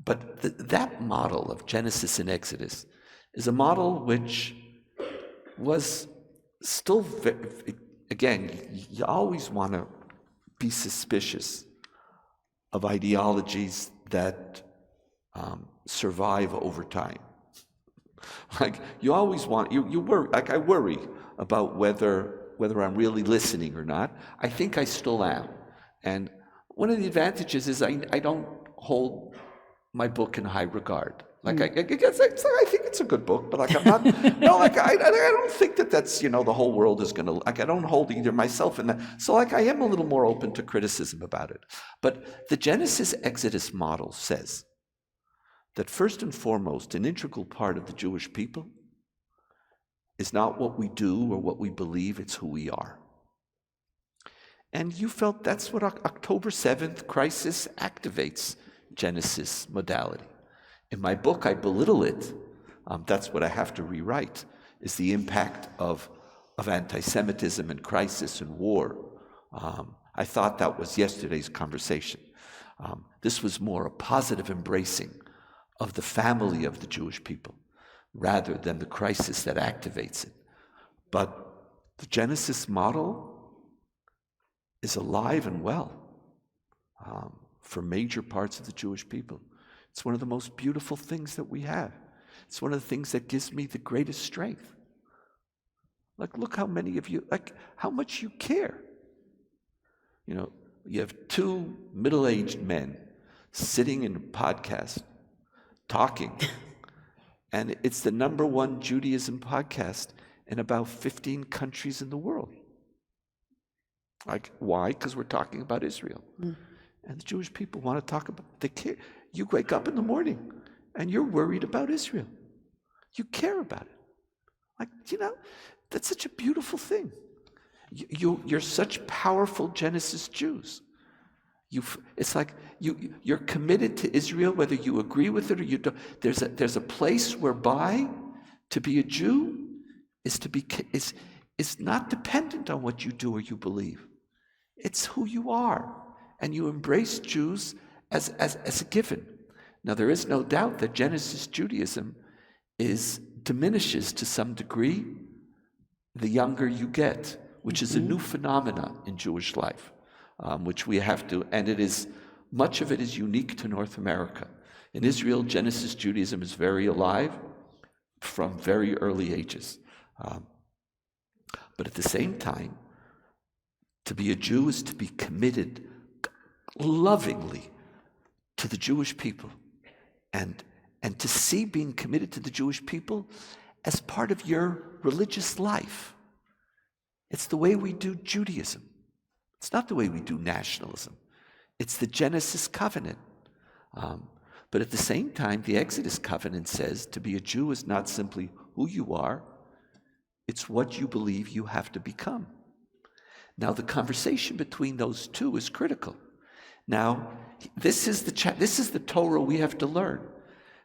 But that model of Genesis and Exodus is a model which was still, again, you always want to be suspicious of ideologies that survive over time. Like, you always want, you worry, like I worry about whether I'm really listening or not. I think I still am. And one of the advantages is I don't hold my book in high regard. Like, I guess I think it's a good book, but like, I'm not, no, like, I don't think that's, the whole world is going to, like, I don't hold either myself in that. So, like, I am a little more open to criticism about it. But the Genesis Exodus model says that first and foremost, an integral part of the Jewish people is not what we do or what we believe, it's who we are. And you felt that's what October 7th crisis activates Genesis modality. In my book, I belittle it. That's what I have to rewrite, is the impact of anti-Semitism and crisis and war. I thought that was yesterday's conversation. This was more a positive embracing of the family of the Jewish people, rather than the crisis that activates it. But the Genesis model is alive and well for major parts of the Jewish people. It's one of the most beautiful things that we have. It's one of the things that gives me the greatest strength. Like, look how many of you, like, how much you care. You have two middle-aged men sitting in a podcast, talking, and it's the #1 Judaism podcast in about 15 countries in the world. Like, why? Because we're talking about Israel. And the Jewish people want to talk about, they care. You wake up in the morning and you're worried about Israel. You care about it. Like, that's such a beautiful thing. You're such powerful Genesis Jews. It's like you're committed to Israel, whether you agree with it or you don't. There's a place whereby to be a Jew is not dependent on what you do or you believe. It's who you are, and you embrace Jews as a given. Now, there is no doubt that Genesis Judaism diminishes to some degree the younger you get, which is a new phenomena in Jewish life, which we have to, and much of it is unique to North America. In Israel, Genesis Judaism is very alive from very early ages. But at the same time, to be a Jew is to be committed lovingly to the Jewish people, and to see being committed to the Jewish people as part of your religious life. It's the way we do Judaism. It's not the way we do nationalism. It's the Genesis covenant. But at the same time, the Exodus covenant says to be a Jew is not simply who you are, it's what you believe you have to become. Now, the conversation between those two is critical. Now, this is the Torah we have to learn.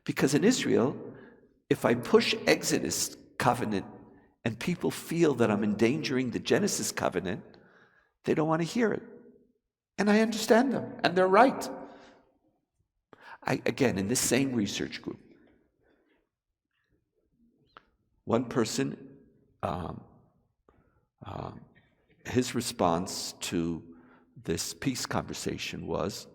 Because in Israel, if I push Exodus covenant and people feel that I'm endangering the Genesis covenant, they don't want to hear it. And I understand them, and they're right. Again, in this same research group, one person, his response to this peace conversation was,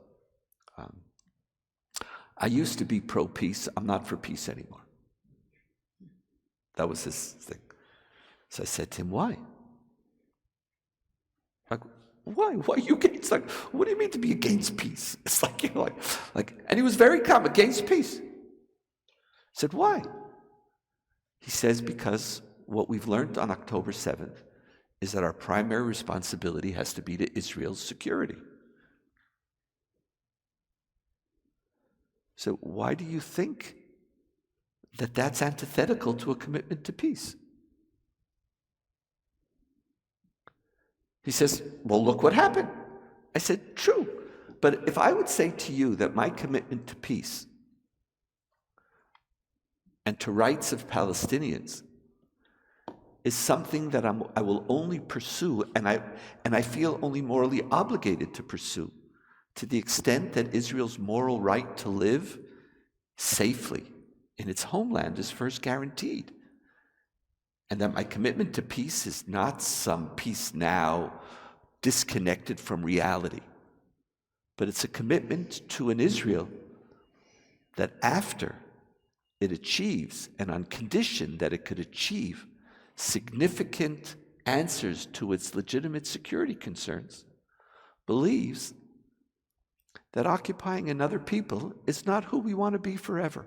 I used to be pro-peace, I'm not for peace anymore. That was his thing. So I said to him, why? Like, why? Why are you against? Like, what do you mean to be against peace? It's like, and he was very calm, against peace. I said, why? He says, because what we've learned on October 7th is that our primary responsibility has to be to Israel's security. So why do you think that that's antithetical to a commitment to peace? He says, well, look what happened. I said, true. But if I would say to you that my commitment to peace and to rights of Palestinians is something that I will only pursue, and I feel only morally obligated to pursue, to the extent that Israel's moral right to live safely in its homeland is first guaranteed. And that my commitment to peace is not some peace now disconnected from reality, but it's a commitment to an Israel that after it achieves, and on condition that it could achieve significant answers to its legitimate security concerns, believes that occupying another people is not who we want to be forever.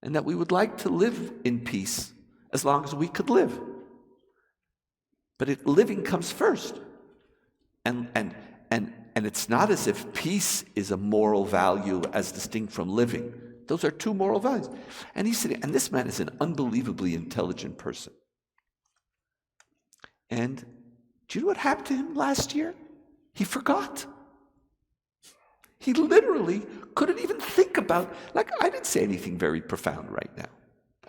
and that we would like to live in peace as long as we could live. But living comes first. And it's not as if peace is a moral value as distinct from living. Those are two moral values. And he's sitting, and this man is an unbelievably intelligent person. And do you know what happened to him last year? He forgot. He literally couldn't even think about, like, I didn't say anything very profound right now.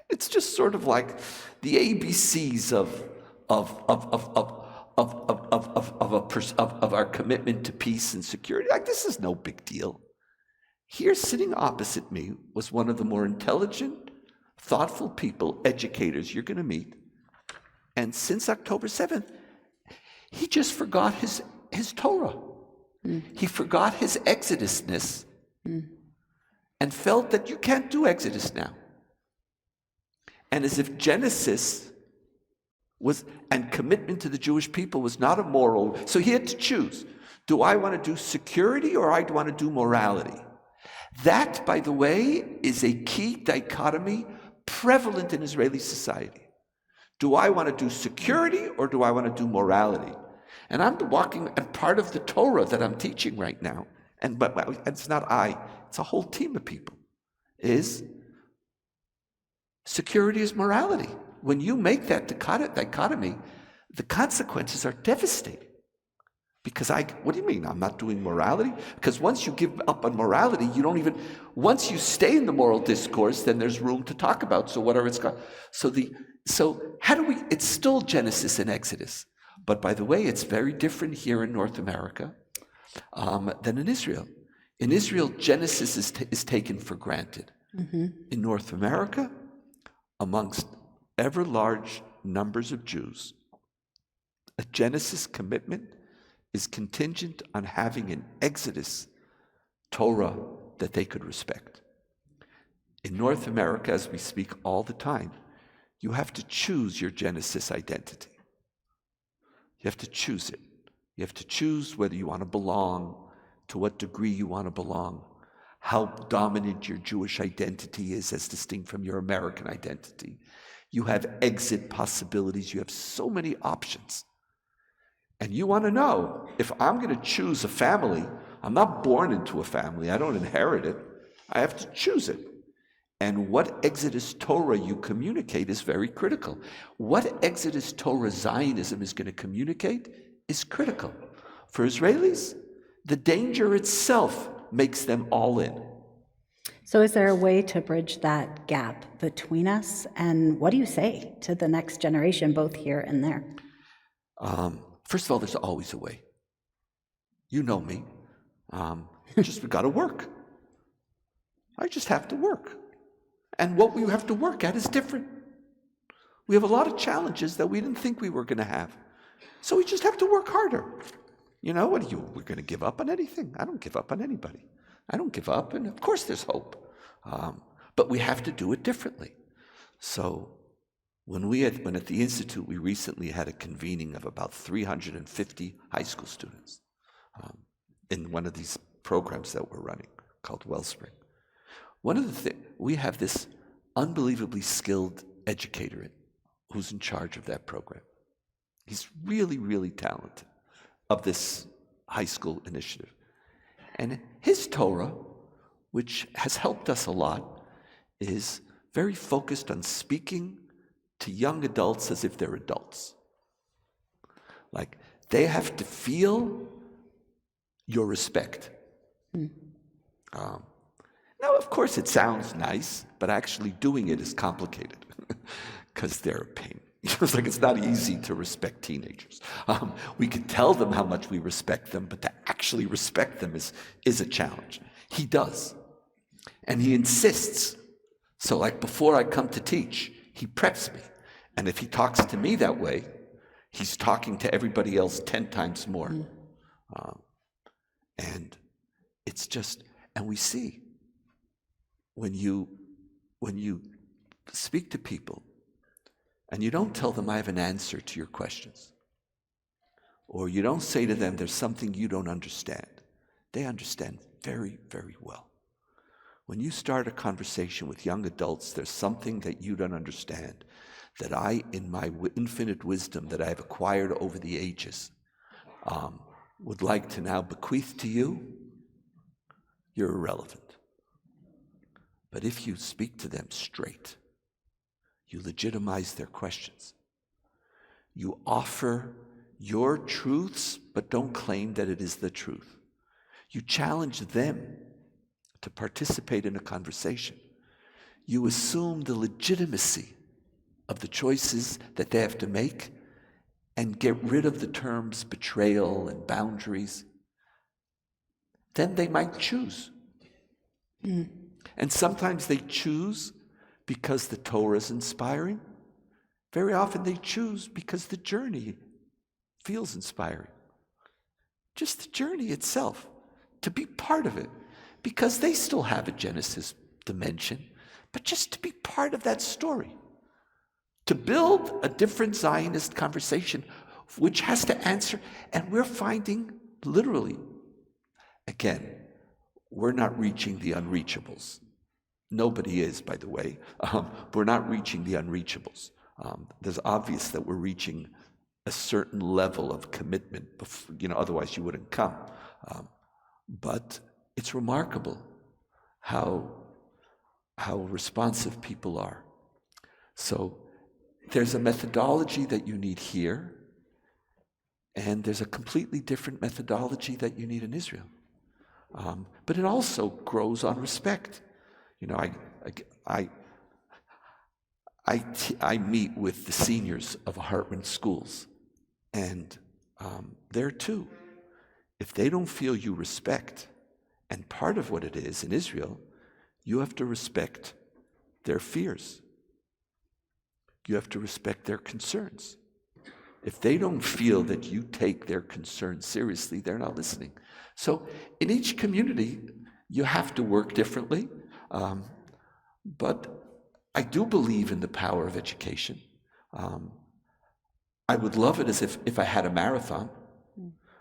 It's just sort of like the ABCs of our commitment to peace and security. Like, this is no big deal. Here, sitting opposite me, was one of the more intelligent, thoughtful people, educators you're going to meet. And since October 7th, he just forgot his Torah. He forgot his Exodusness and felt that you can't do Exodus now. And as if Genesis was, and commitment to the Jewish people was not a moral, so he had to choose. Do I want to do security or I want to do morality? That, by the way, is a key dichotomy prevalent in Israeli society. Do I want to do security or do I want to do morality? And I'm walking, and part of the Torah that I'm teaching right now, but it's not I, it's a whole team of people, is security is morality. When you make that dichotomy, the consequences are devastating. Because what do you mean, I'm not doing morality? Because once you give up on morality, once you stay in the moral discourse, then there's room to talk about, so whatever it's got. It's still Genesis and Exodus. But by the way, it's very different here in North America than in Israel. In Israel, Genesis is taken for granted. In North America, amongst ever large numbers of Jews, a Genesis commitment is contingent on having an Exodus Torah that they could respect. In North America, as we speak all the time, you have to choose your Genesis identity. You have to choose it. You have to choose whether you want to belong, to what degree you want to belong, how dominant your Jewish identity is as distinct from your American identity. You have exit possibilities. You have so many options. And you want to know, if I'm going to choose a family, I'm not born into a family. I don't inherit it. I have to choose it. And what Exodus Torah you communicate is very critical. What Exodus Torah Zionism is going to communicate is critical. For Israelis, the danger itself makes them all in. So is there a way to bridge that gap between us? And what do you say to the next generation, both here and there? First of all, there's always a way. You know me. We got to work. I just have to work. And what we have to work at is different. We have a lot of challenges that we didn't think we were going to have. So we just have to work harder. We're going to give up on anything? I don't give up on anybody. I don't give up, and of course there's hope. But we have to do it differently. So when at the Institute, we recently had a convening of about 350 high school students in one of these programs that we're running called Wellspring. One of the things, we have this unbelievably skilled educator who's in charge of that program. He's really, really talented, of this high school initiative. And his Torah, which has helped us a lot, is very focused on speaking to young adults as if they're adults. Like, they have to feel your respect. Now, of course, it sounds nice, but actually doing it is complicated because they're a pain. It's not easy to respect teenagers. We can tell them how much we respect them, but to actually respect them is a challenge. He does. And he insists. So like before I come to teach, he preps me. And if he talks to me that way, he's talking to everybody else 10 times more. And it's just, and we see, when you speak to people and you don't tell them I have an answer to your questions, or you don't say to them there's something you don't understand, they understand very, very well. when you start a conversation with young adults, there's something that you don't understand, that I, in my infinite wisdom that I have acquired over the ages, would like to now bequeath to you, you're irrelevant. But if you speak to them straight, you legitimize their questions. You offer your truths, but don't claim that it is the truth. You challenge them to participate in a conversation. You assume the legitimacy of the choices that they have to make and get rid of the terms betrayal and boundaries. Then they might choose. And sometimes they choose because the Torah is inspiring. Very often they choose because the journey feels inspiring. Just the journey itself, to be part of it, because they still have a Genesis dimension, but just to be part of that story. To build a different Zionist conversation, which has to answer, and we're finding literally, again, we're not reaching the unreachables. Nobody is, by the way. We're not reaching the unreachables. There's obvious that we're reaching a certain level of commitment, before, otherwise you wouldn't come. But it's remarkable how responsive people are. So there's a methodology that you need here, and there's a completely different methodology that you need in Israel. But it also grows on respect. I meet with the seniors of Hartman schools, and there too, if they don't feel you respect, and part of what it is in Israel, you have to respect their fears. You have to respect their concerns. If they don't feel that you take their concerns seriously, they're not listening. So in each community, you have to work differently. But I do believe in the power of education. I would love it as if I had a marathon.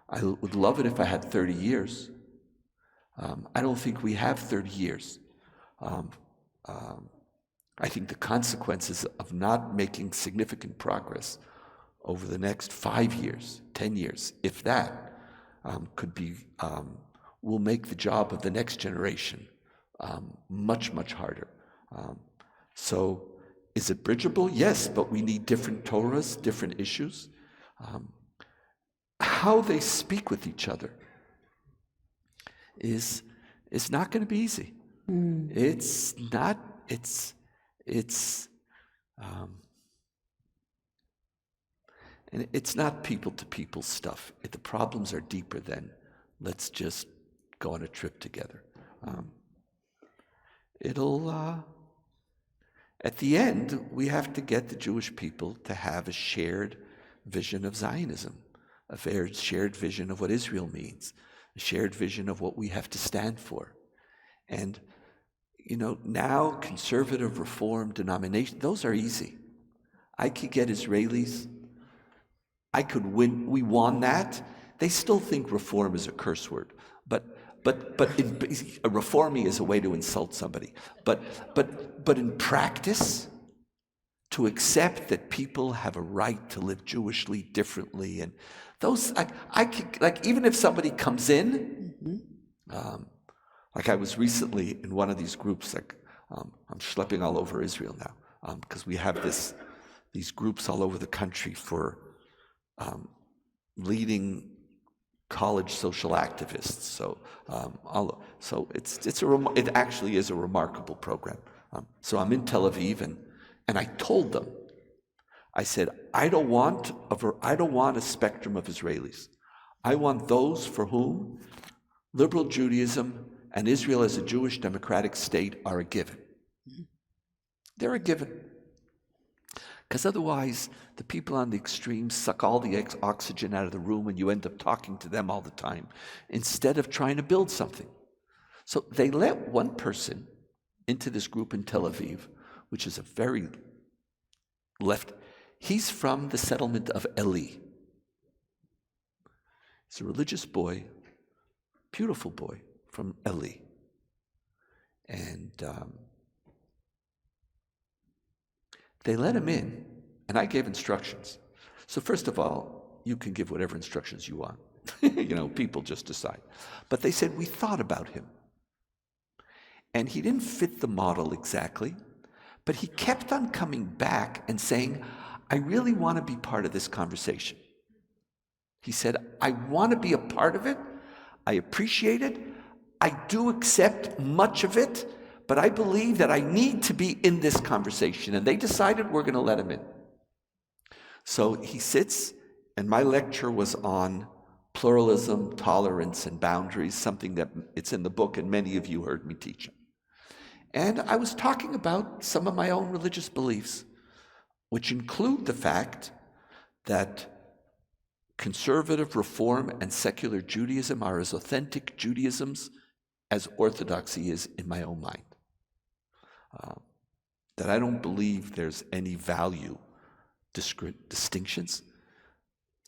I would love it if I had 30 years. I don't think we have 30 years. I think the consequences of not making significant progress over the next 5 years, 10 years, if that, will make the job of the next generation much, much harder. So is it bridgeable? Yes, but we need different Torahs, different issues. How they speak with each other is not going to be easy. It's not, and it's not people-to-people stuff. The problems are deeper than let's just go on a trip together. At the end, we have to get the Jewish people to have a shared vision of Zionism, a shared vision of what Israel means, a shared vision of what we have to stand for. And, now conservative reform denomination, those are easy. I could get Israelis, I could win, we won that. They still think reform is a curse word, but reforming is a way to insult somebody. But in practice, to accept that people have a right to live Jewishly differently, and those, I could, even if somebody comes in, I was recently in one of these groups, I'm schlepping all over Israel now, because we have these groups all over the country for leading college social activists. So it actually is a remarkable program. So I'm in Tel Aviv, and I told them, I said, I don't want a spectrum of Israelis. I want those for whom liberal Judaism and Israel as a Jewish democratic state are a given. They're a given. Because otherwise, the people on the extremes suck all the oxygen out of the room, and you end up talking to them all the time, instead of trying to build something. So they let one person into this group in Tel Aviv, which is a very left. He's from the settlement of Eli. He's a religious boy, beautiful boy from Eli. And they let him in, and I gave instructions. So first of all, you can give whatever instructions you want. People just decide. But they said, we thought about him. And he didn't fit the model exactly, but he kept on coming back and saying, I really want to be part of this conversation. He said, I want to be a part of it. I appreciate it. I do accept much of it, but I believe that I need to be in this conversation. And they decided we're going to let him in. So he sits, and my lecture was on pluralism, tolerance, and boundaries, something that it's in the book, and many of you heard me teach it. And I was talking about some of my own religious beliefs, which include the fact that conservative reform and secular Judaism are as authentic Judaisms as Orthodoxy is in my own mind. That I don't believe there's any value distinctions,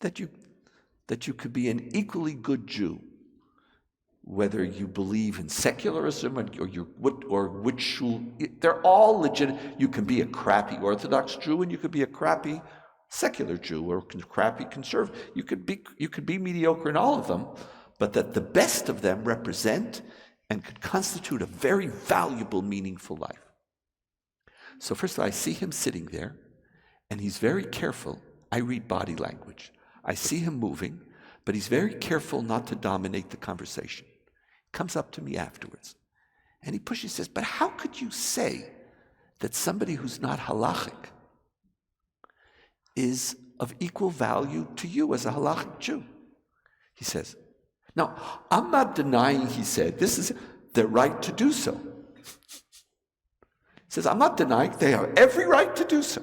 that you could be an equally good Jew, whether you believe in secularism or which shul. They're all legitimate. You can be a crappy Orthodox Jew, and you could be a crappy secular Jew or crappy conservative. You could be mediocre in all of them, but that the best of them represent and could constitute a very valuable, meaningful life. So first of all, I see him sitting there, and he's very careful. I read body language. I see him moving, but he's very careful not to dominate the conversation. He comes up to me afterwards, and he says, but how could you say that somebody who's not halachic is of equal value to you as a halachic Jew? He says, now, I'm not denying, he said, this is their right to do so. He says, I'm not denying they have every right to do so,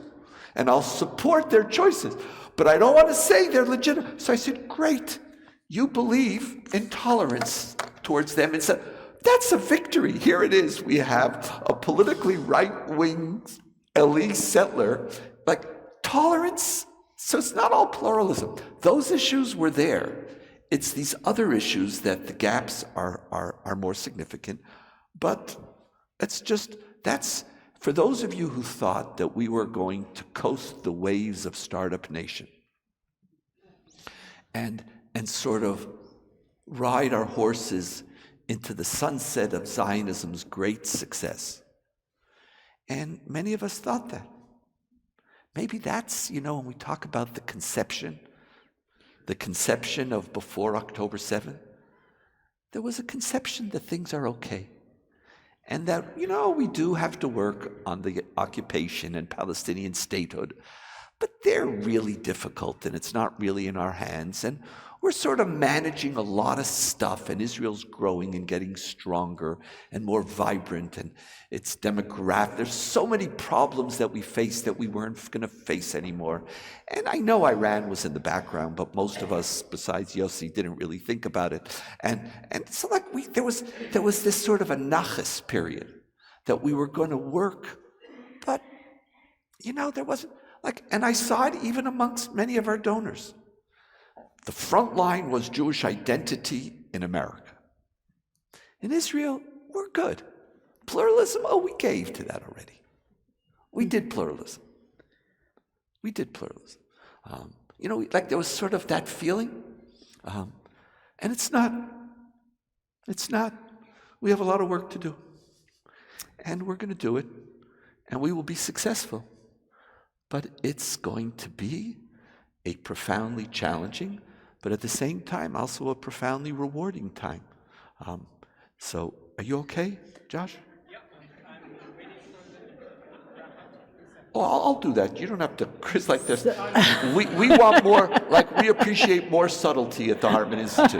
and I'll support their choices, but I don't want to say they're legitimate. So I said, great, you believe in tolerance towards them, and said, that's a victory. Here it is. We have a politically right-wing elite settler, like tolerance. So it's not all pluralism. Those issues were there. It's these other issues that the gaps are more significant. But that's for those of you who thought that we were going to coast the waves of Startup Nation and sort of ride our horses into the sunset of Zionism's great success. And many of us thought that. Maybe that's, when we talk about the conception of before October 7th, there was a conception that things are okay. And that, we do have to work on the occupation and Palestinian statehood, but they're really difficult and it's not really in our hands. And we're sort of managing a lot of stuff, and Israel's growing and getting stronger and more vibrant, and it's demographic. There's so many problems that we face that we weren't going to face anymore. And I know Iran was in the background, but most of us, besides Yossi, didn't really think about it. And so there was this sort of a nachas period that we were going to work, but there wasn't and I saw it even amongst many of our donors. The front line was Jewish identity in America. In Israel, we're good. Pluralism, we gave to that already. We did pluralism. There was sort of that feeling. And it's not, we have a lot of work to do. And we're going to do it. And we will be successful. But it's going to be a profoundly challenging, but at the same time, also a profoundly rewarding time. So, are you okay, Josh? Yeah, I'm waiting for the... Oh, I'll do that. You don't have to, Chris, like this. We want more, we appreciate more subtlety at the Hartman Institute.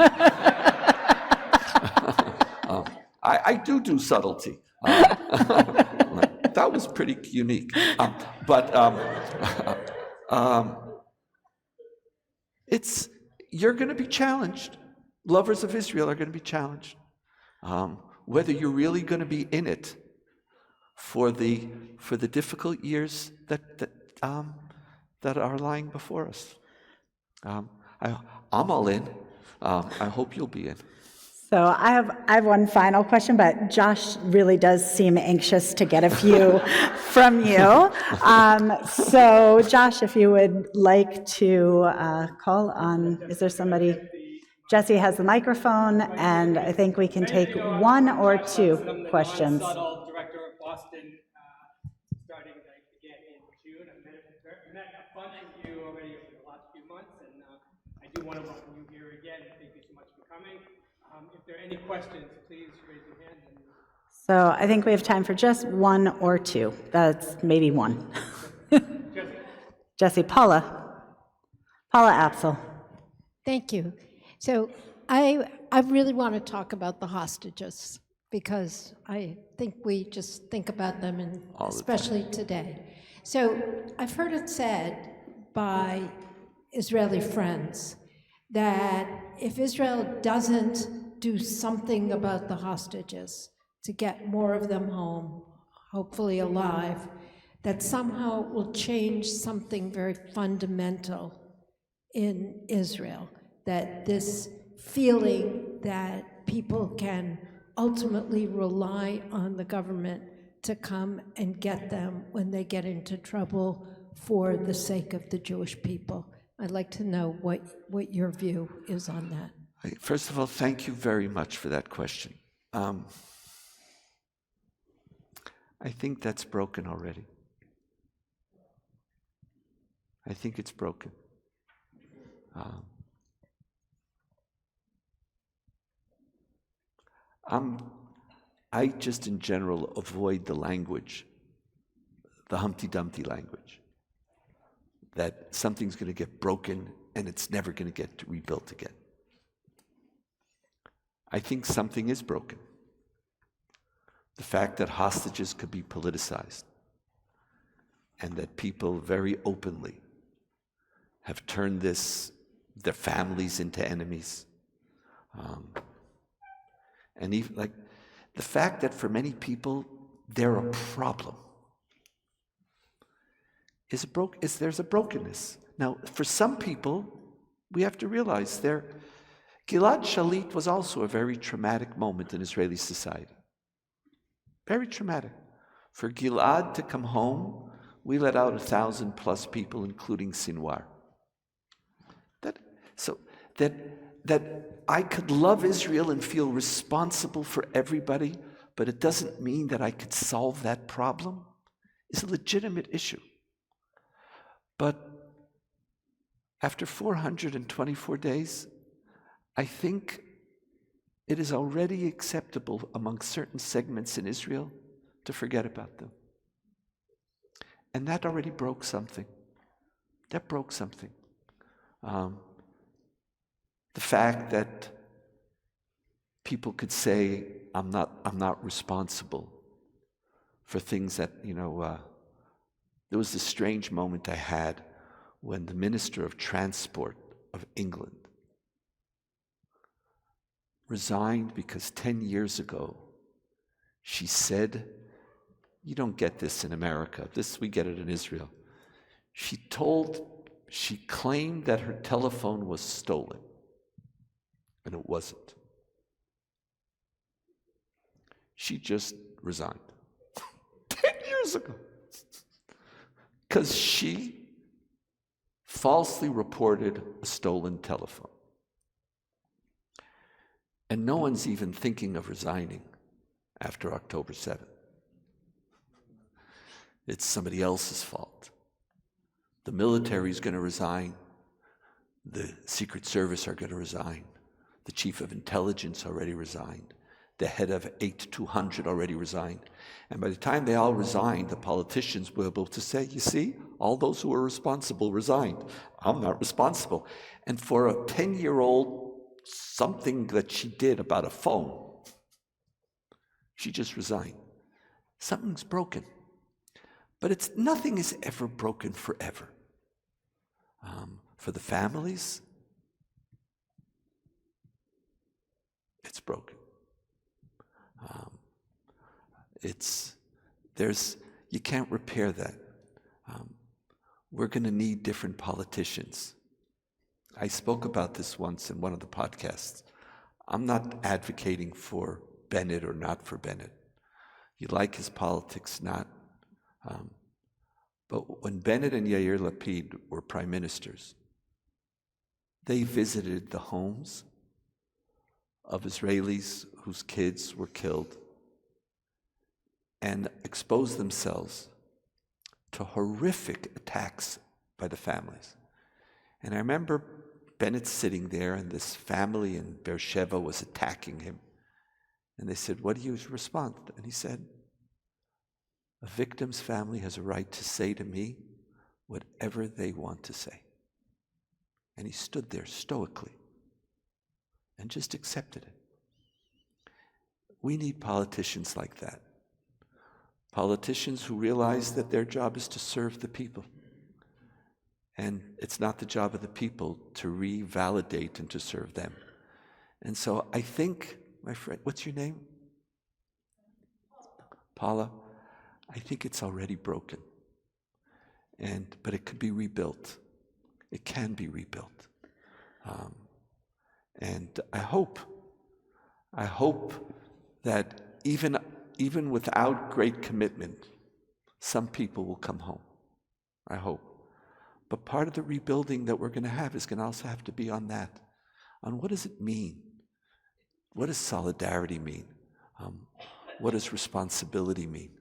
I do subtlety. That was pretty unique. You're going to be challenged. Lovers of Israel are going to be challenged. Whether you're really going to be in it for the difficult years that are lying before us. I'm all in. I hope you'll be in. So I have one final question, but Josh really does seem anxious to get a few from you. So Josh, if you would like to call on, is there somebody? Jesse has the microphone, and I think we can take one or two I'm the questions. non-subtle director of Boston, starting again in June. I've met a bunch of you already over the last few months, and I do want to welcome you here again. Thank you so much for coming. If there are any questions, please raise your hand. So I think we have time for just one or two. That's maybe one. Jesse, Paula Apsel. Thank you. So I really want to talk about the hostages because I think we just think about them, and especially today. So I've heard it said by Israeli friends that if Israel doesn't do something about the hostages to get more of them home, hopefully alive, that somehow it will change something very fundamental in Israel, that this feeling that people can ultimately rely on the government to come and get them when they get into trouble for the sake of the Jewish people. I'd like to know what your view is on that. First of all, thank you very much for that question. I think that's broken already. I think it's broken. I just in general avoid the language, the Humpty Dumpty language, that something's going to get broken and it's never going to get rebuilt again. I think something is broken. The fact that hostages could be politicized and that people very openly have turned their families into enemies. And even like the fact that for many people they're a problem there's a brokenness. Now, for some people, we have to realize Gilad Shalit was also a very traumatic moment in Israeli society. Very traumatic. For Gilad to come home, we let out 1,000+ people, including Sinwar. That I could love Israel and feel responsible for everybody, but it doesn't mean that I could solve that problem, is a legitimate issue. But after 424 days, I think it is already acceptable among certain segments in Israel to forget about them. And that already broke something. That broke something. The fact that people could say, I'm not responsible for things that, there was this strange moment I had when the Minister of Transport of England resigned because 10 years ago she said, you don't get this in America, we get it in Israel. She claimed that her telephone was stolen, and it wasn't. She just resigned 10 years ago because she falsely reported a stolen telephone. And no one's even thinking of resigning after October 7th. It's somebody else's fault. The military is going to resign. The Secret Service are going to resign. The Chief of Intelligence already resigned. The head of 8200 already resigned. And by the time they all resigned, the politicians were able to say, you see, all those who were responsible resigned. I'm not responsible. And for a 10-year-old, something that she did about a phone, she just resigned. Something's broken. But nothing is ever broken forever. For the families, it's broken. You can't repair that. We're going to need different politicians. I spoke about this once in one of the podcasts. I'm not advocating for Bennett or not for Bennett. You like his politics, not. But when Bennett and Yair Lapid were prime ministers, they visited the homes of Israelis whose kids were killed and exposed themselves to horrific attacks by the families. And I remember Bennett sitting there, and this family in Beersheba was attacking him. And they said, "What do you respond?" And he said, "A victim's family has a right to say to me whatever they want to say." And he stood there stoically and just accepted it. We need politicians like that. Politicians who realize that their job is to serve the people. And it's not the job of the people to revalidate and to serve them. And so I think, my friend, what's your name? Paula. I think it's already broken. But it could be rebuilt. It can be rebuilt. And I hope that even without great commitment, some people will come home. I hope. But part of the rebuilding that we're going to have is going to also have to be on that. On what does it mean? What does solidarity mean? What does responsibility mean?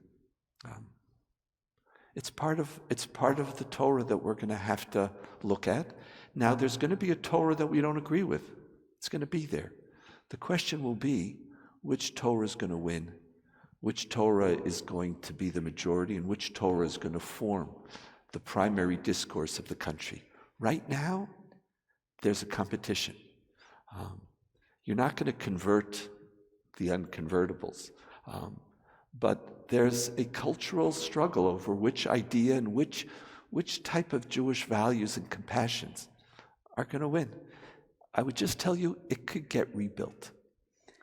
It's part of the Torah that we're going to have to look at. Now, there's going to be a Torah that we don't agree with. It's going to be there. The question will be, which Torah is going to win? Which Torah is going to be the majority? And which Torah is going to form the primary discourse of the country? Right now, there's a competition. You're not going to convert the unconvertibles. But there's a cultural struggle over which idea and which type of Jewish values and compassions are going to win. I would just tell you, it could get rebuilt.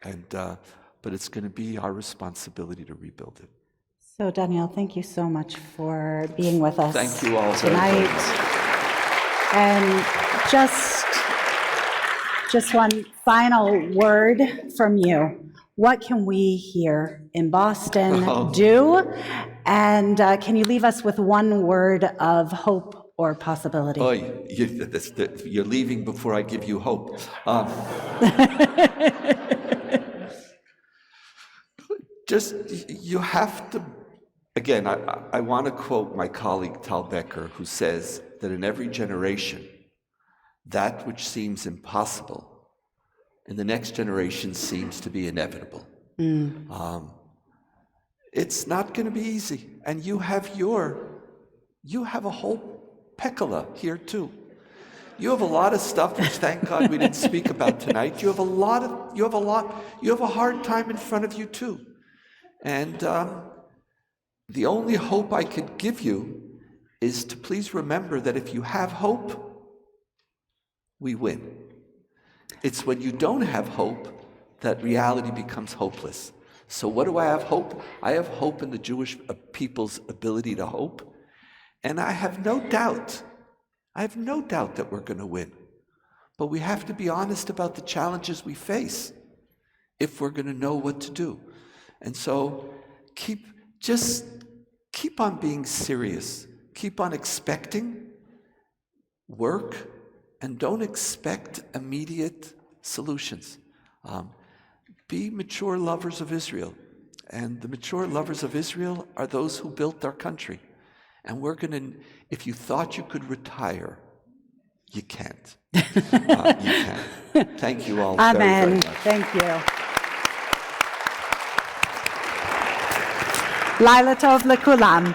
But it's going to be our responsibility to rebuild it. So, Donniel, thank you so much for being with us Thank you all tonight. And just one final word from you. What can we here in Boston do? And can you leave us with one word of hope or possibility? Oy, you're leaving before I give you hope. You have to, again, I want to quote my colleague Tal Becker, who says that in every generation, that which seems impossible in the next generation seems to be inevitable. It's not going to be easy. And you have a whole Pekala here too. You have a lot of stuff which, thank God, we didn't speak about tonight. You have a hard time in front of you too. And the only hope I could give you is to please remember that if you have hope, we win. It's when you don't have hope that reality becomes hopeless. So what do I have hope? I have hope in the Jewish people's ability to hope. And I have no doubt that we're going to win. But we have to be honest about the challenges we face if we're going to know what to do. And so keep on being serious. Keep on expecting work, and don't expect immediate solutions. Be mature lovers of Israel. And the mature lovers of Israel are those who built our country. And if you thought you could retire, you can't. You can't. Thank you all very, very much. Thank you. Laila Tov lekulam.